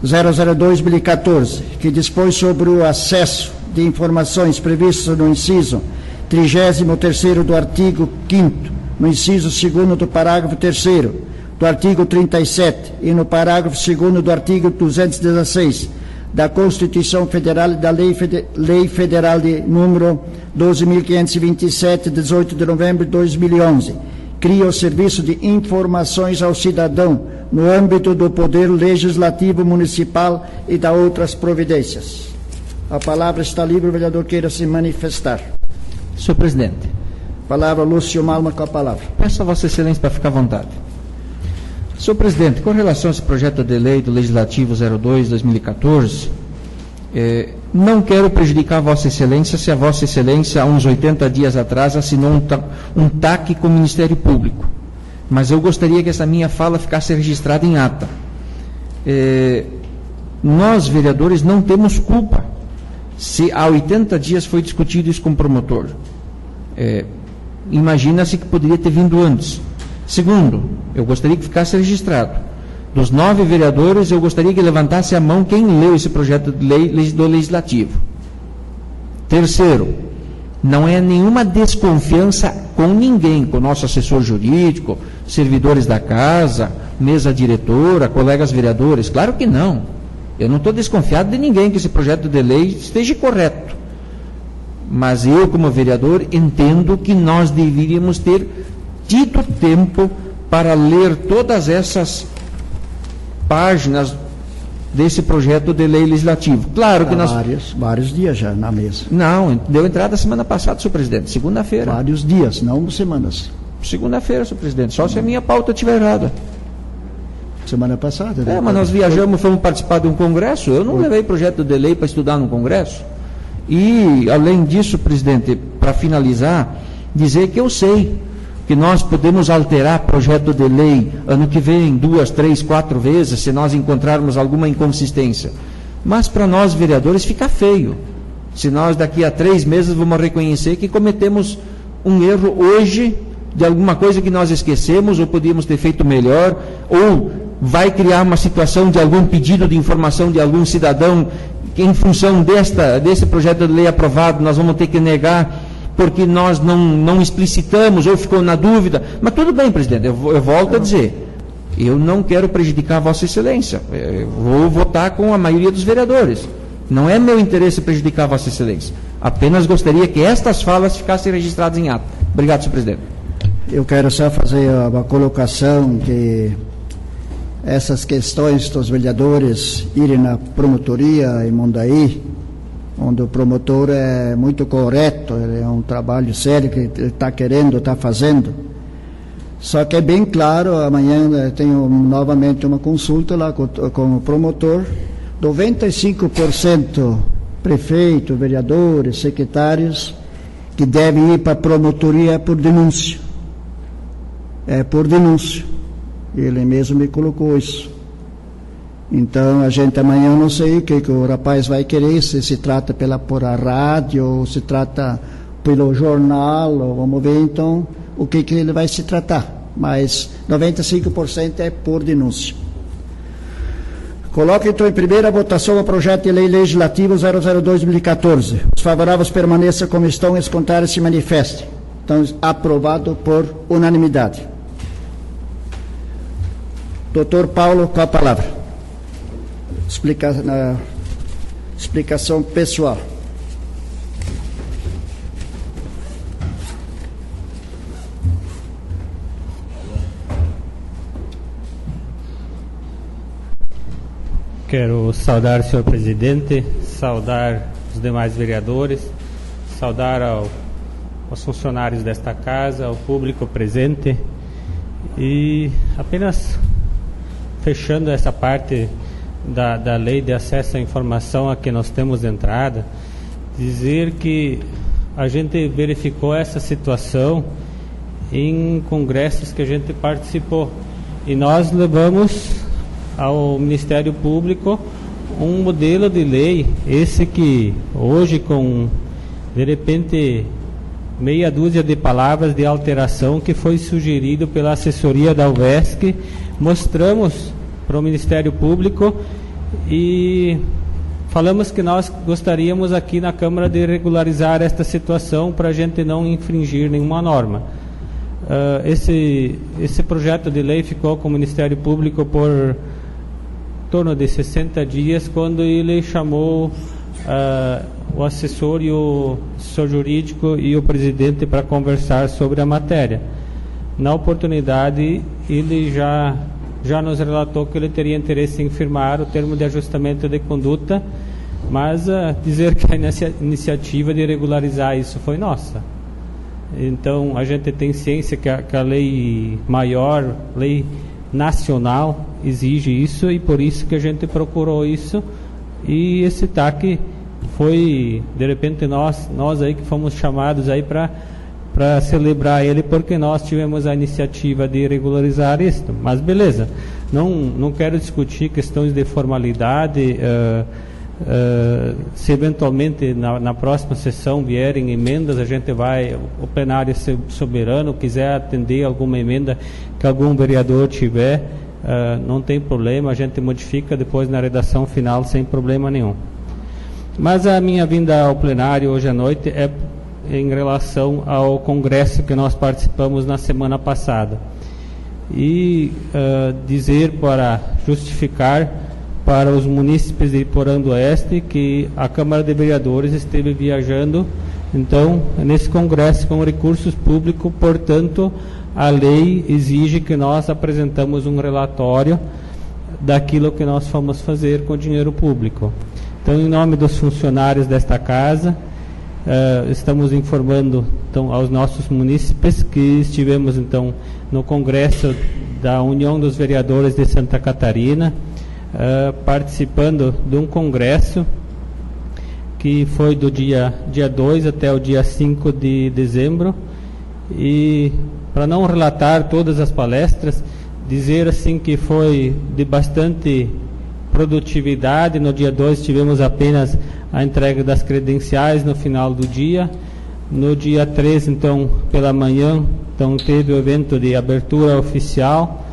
002/2014, que dispõe sobre o acesso de informações previstas no inciso 33º do artigo 5º, no inciso 2º do parágrafo 3º, do artigo 37 e no parágrafo 2º do artigo 216 da Constituição Federal e da Lei Federal de número 12.527, de 18 de novembro de 2011, cria o Serviço de Informações ao Cidadão no âmbito do Poder Legislativo Municipal e da outras providências. A palavra está livre, o vereador queira se manifestar. Senhor presidente. Palavra, Lúcio Malma, com a palavra. Peço a Vossa Excelência para ficar à vontade. Senhor presidente, com relação a esse projeto de lei do Legislativo 02/2014, não quero prejudicar a Vossa Excelência se a Vossa Excelência, há uns 80 dias atrás, assinou um TAC com o Ministério Público. Mas eu gostaria que essa minha fala ficasse registrada em ata. Nós, vereadores, não temos culpa se há 80 dias foi discutido isso com o promotor. Imagina-se que poderia ter vindo antes. Segundo, eu gostaria que ficasse registrado. Dos 9 vereadores, eu gostaria que levantasse a mão quem leu esse projeto de lei do Legislativo. Terceiro, não é nenhuma desconfiança com ninguém, com o nosso assessor jurídico, servidores da casa, mesa diretora, colegas vereadores. Claro que não. Eu não estou desconfiado de ninguém que esse projeto de lei esteja correto. Mas eu, como vereador, entendo que nós deveríamos ter tido tempo para ler todas essas páginas desse projeto de lei legislativo. Claro que nós... Vários dias já na mesa. Não, deu entrada semana passada, senhor presidente, segunda-feira. Vários dias, não semanas. Segunda-feira, senhor presidente, só se a minha pauta estiver errada. Semana passada. Né? Mas nós viajamos, fomos participar de um congresso, eu não levei projeto de lei para estudar no congresso. E, além disso, presidente, para finalizar, dizer que eu sei que nós podemos alterar projeto de lei ano que vem 2, 3, 4 vezes, se nós encontrarmos alguma inconsistência. Mas para nós, vereadores, fica feio. Se nós daqui a 3 meses vamos reconhecer que cometemos um erro hoje, de alguma coisa que nós esquecemos, ou podíamos ter feito melhor, ou vai criar uma situação de algum pedido de informação de algum cidadão, que em função desse projeto de lei aprovado, nós vamos ter que negar porque nós não explicitamos ou ficou na dúvida. Mas tudo bem, presidente, eu volto a dizer, eu não quero prejudicar a Vossa Excelência, eu vou votar com a maioria dos vereadores. Não é meu interesse prejudicar a Vossa Excelência, apenas gostaria que estas falas ficassem registradas em ata. Obrigado, senhor presidente. Eu quero só fazer uma colocação que essas questões dos vereadores irem na promotoria em Mondaí, onde o promotor é muito correto, é um trabalho sério que ele está fazendo. Só que é bem claro, amanhã tenho novamente uma consulta lá com o promotor, 95% prefeito, vereadores, secretários, que devem ir para a promotoria por denúncia. É por denúncia. Ele mesmo me colocou isso. Então, a gente amanhã não sei o que o rapaz vai querer, se trata por a rádio, ou se trata pelo jornal, ou vamos ver então o que ele vai se tratar. Mas 95% é por denúncia. Coloco então em primeira votação o projeto de lei legislativo 002/2014. Os favoráveis permaneçam como estão e os contrários se manifestem. Então, aprovado por unanimidade. Doutor Paulo, com a palavra. Explicação pessoal. Quero saudar o senhor presidente, saudar os demais vereadores, saudar aos funcionários desta casa, ao público presente e apenas fechando essa parte da lei de acesso à informação a que nós temos entrada, dizer que a gente verificou essa situação em congressos que a gente participou E nós levamos ao Ministério Público um modelo de lei, esse que hoje, com de repente meia dúzia de palavras de alteração que foi sugerido pela assessoria da UVESC, mostramos para o Ministério Público e falamos que nós gostaríamos aqui na Câmara de regularizar esta situação para a gente não infringir nenhuma norma. Esse projeto de lei ficou com o Ministério Público por em torno de 60 dias, quando ele chamou o assessor e o assessor jurídico e o presidente para conversar sobre a matéria. Na oportunidade, ele já nos relatou que ele teria interesse em firmar o termo de ajustamento de conduta, mas dizer que a iniciativa de regularizar isso foi nossa. Então, a gente tem ciência que a lei maior, lei nacional, exige isso, e por isso que a gente procurou isso, e esse TAC foi, de repente, nós aí que fomos chamados aí para celebrar ele, porque nós tivemos a iniciativa de regularizar isto. Mas beleza, não quero discutir questões de formalidade. Se eventualmente na próxima sessão vierem emendas, a gente vai, o plenário soberano quiser atender alguma emenda que algum vereador tiver, não tem problema, a gente modifica depois na redação final sem problema nenhum. Mas a minha vinda ao plenário hoje à noite é em relação ao congresso que nós participamos na semana passada, e dizer, para justificar para os munícipes de Porã do Oeste, que a Câmara de Vereadores esteve viajando, então, nesse congresso com recursos públicos. Portanto, a lei exige que nós apresentamos um relatório daquilo que nós fomos fazer com o dinheiro público. Então, em nome dos funcionários desta casa, estamos informando então aos nossos munícipes que estivemos então no congresso da União dos Vereadores de Santa Catarina, participando de um congresso que foi do dia 2 até o dia 5 de dezembro. E para não relatar todas as palestras, dizer assim que foi de bastante produtividade. No dia 2 tivemos apenas a entrega das credenciais no final do dia. No dia 3, então, pela manhã, então, teve o evento de abertura oficial,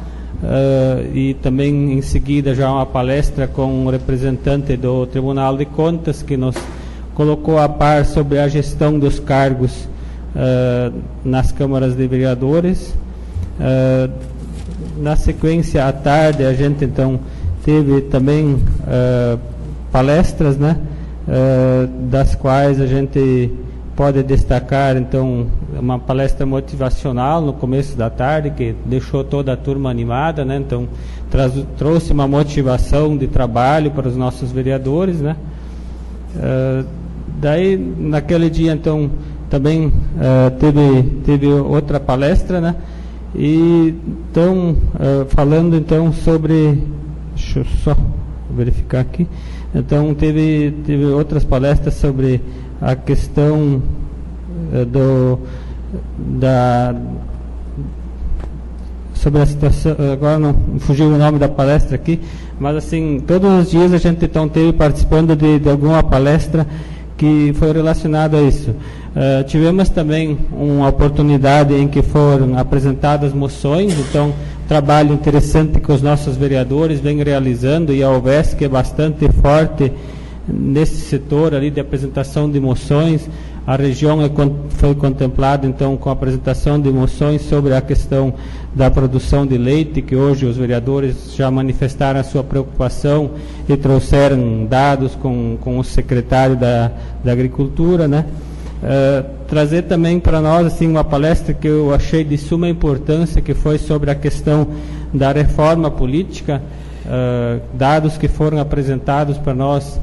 e também em seguida já uma palestra com um representante do Tribunal de Contas, que nos colocou a par sobre a gestão dos cargos nas câmaras de vereadores. Na sequência, à tarde, a gente então teve também palestras, né, das quais a gente pode destacar então uma palestra motivacional no começo da tarde, que deixou toda a turma animada, né? Então trouxe uma motivação de trabalho para os nossos vereadores, né? Daí naquele dia então também teve outra palestra, né? E então falando então sobre, deixa eu só verificar aqui, então teve outras palestras sobre a questão sobre a situação. Agora não fugiu o nome da palestra aqui, mas assim, todos os dias a gente então teve participando de alguma palestra que foi relacionada a isso. Tivemos também uma oportunidade em que foram apresentadas moções, então trabalho interessante que os nossos vereadores vêm realizando, e a UVESC é bastante forte nesse setor ali de apresentação de moções. A região foi contemplada então com a apresentação de moções sobre a questão da produção de leite, que hoje os vereadores já manifestaram a sua preocupação e trouxeram dados com o secretário da Agricultura, né? Trazer também para nós assim uma palestra que eu achei de suma importância, que foi sobre a questão da reforma política, dados que foram apresentados para nós,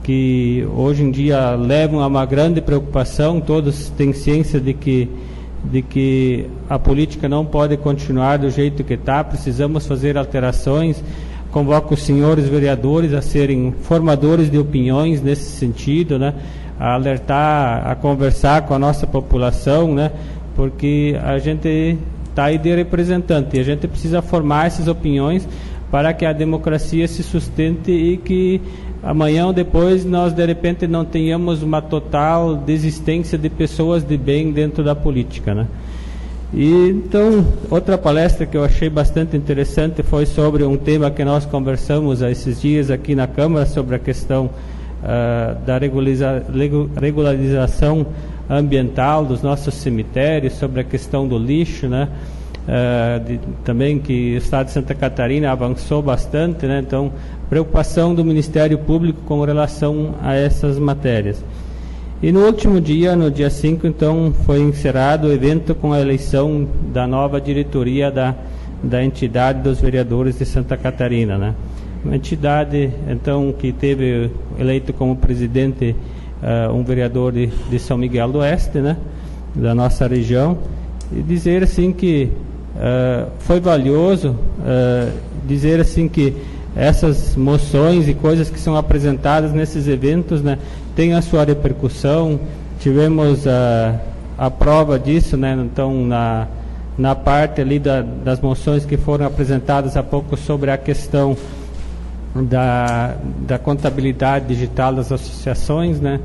que hoje em dia levam a uma grande preocupação. Todos têm ciência de que a política não pode continuar do jeito que está, precisamos fazer alterações. Convoco os senhores vereadores a serem formadores de opiniões nesse sentido, né? A alertar, a conversar com a nossa população, né? Porque a gente está aí de representante. E a gente precisa formar essas opiniões para que a democracia se sustente e que amanhã ou depois nós de repente não tenhamos uma total desistência de pessoas de bem dentro da política, né? E então, outra palestra que eu achei bastante interessante foi sobre um tema que nós conversamos há esses dias aqui na Câmara, sobre a questão da regularização ambiental dos nossos cemitérios, sobre a questão do lixo, né? Também que o Estado de Santa Catarina avançou bastante, né? Então, preocupação do Ministério Público com relação a essas matérias. E no último dia, no dia 5, então, foi encerrado o evento com a eleição da nova diretoria da entidade dos vereadores de Santa Catarina, né? Uma entidade, então, que teve eleito como presidente um vereador de São Miguel do Oeste, né? Da nossa região, e dizer assim que foi valioso dizer assim que essas moções e coisas que são apresentadas nesses eventos, né, têm a sua repercussão. Tivemos a prova disso, né, então na parte ali das moções que foram apresentadas há pouco sobre a questão da contabilidade digital das associações, né,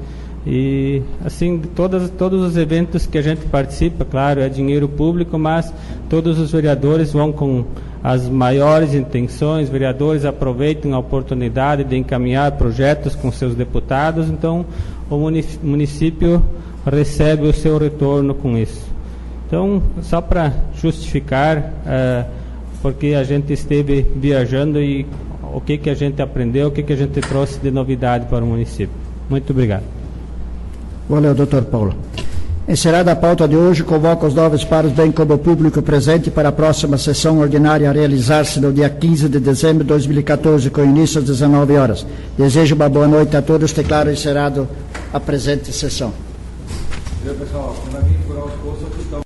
e assim todos os eventos que a gente participa, claro, é dinheiro público, mas todos os vereadores vão com as maiores intenções. Vereadores aproveitam a oportunidade de encaminhar projetos com seus deputados, então o município recebe o seu retorno com isso. Então, só para justificar, porque a gente esteve viajando e o que a gente aprendeu, o que a gente trouxe de novidade para o município. Muito obrigado. Valeu, doutor Paulo. Encerrada a pauta de hoje, convoco os novos pares, bem como o público presente, para a próxima sessão ordinária a realizar-se no dia 15 de dezembro de 2014, com início às 19 horas. Desejo uma boa noite a todos. Declaro encerrado a presente sessão. Pessoal,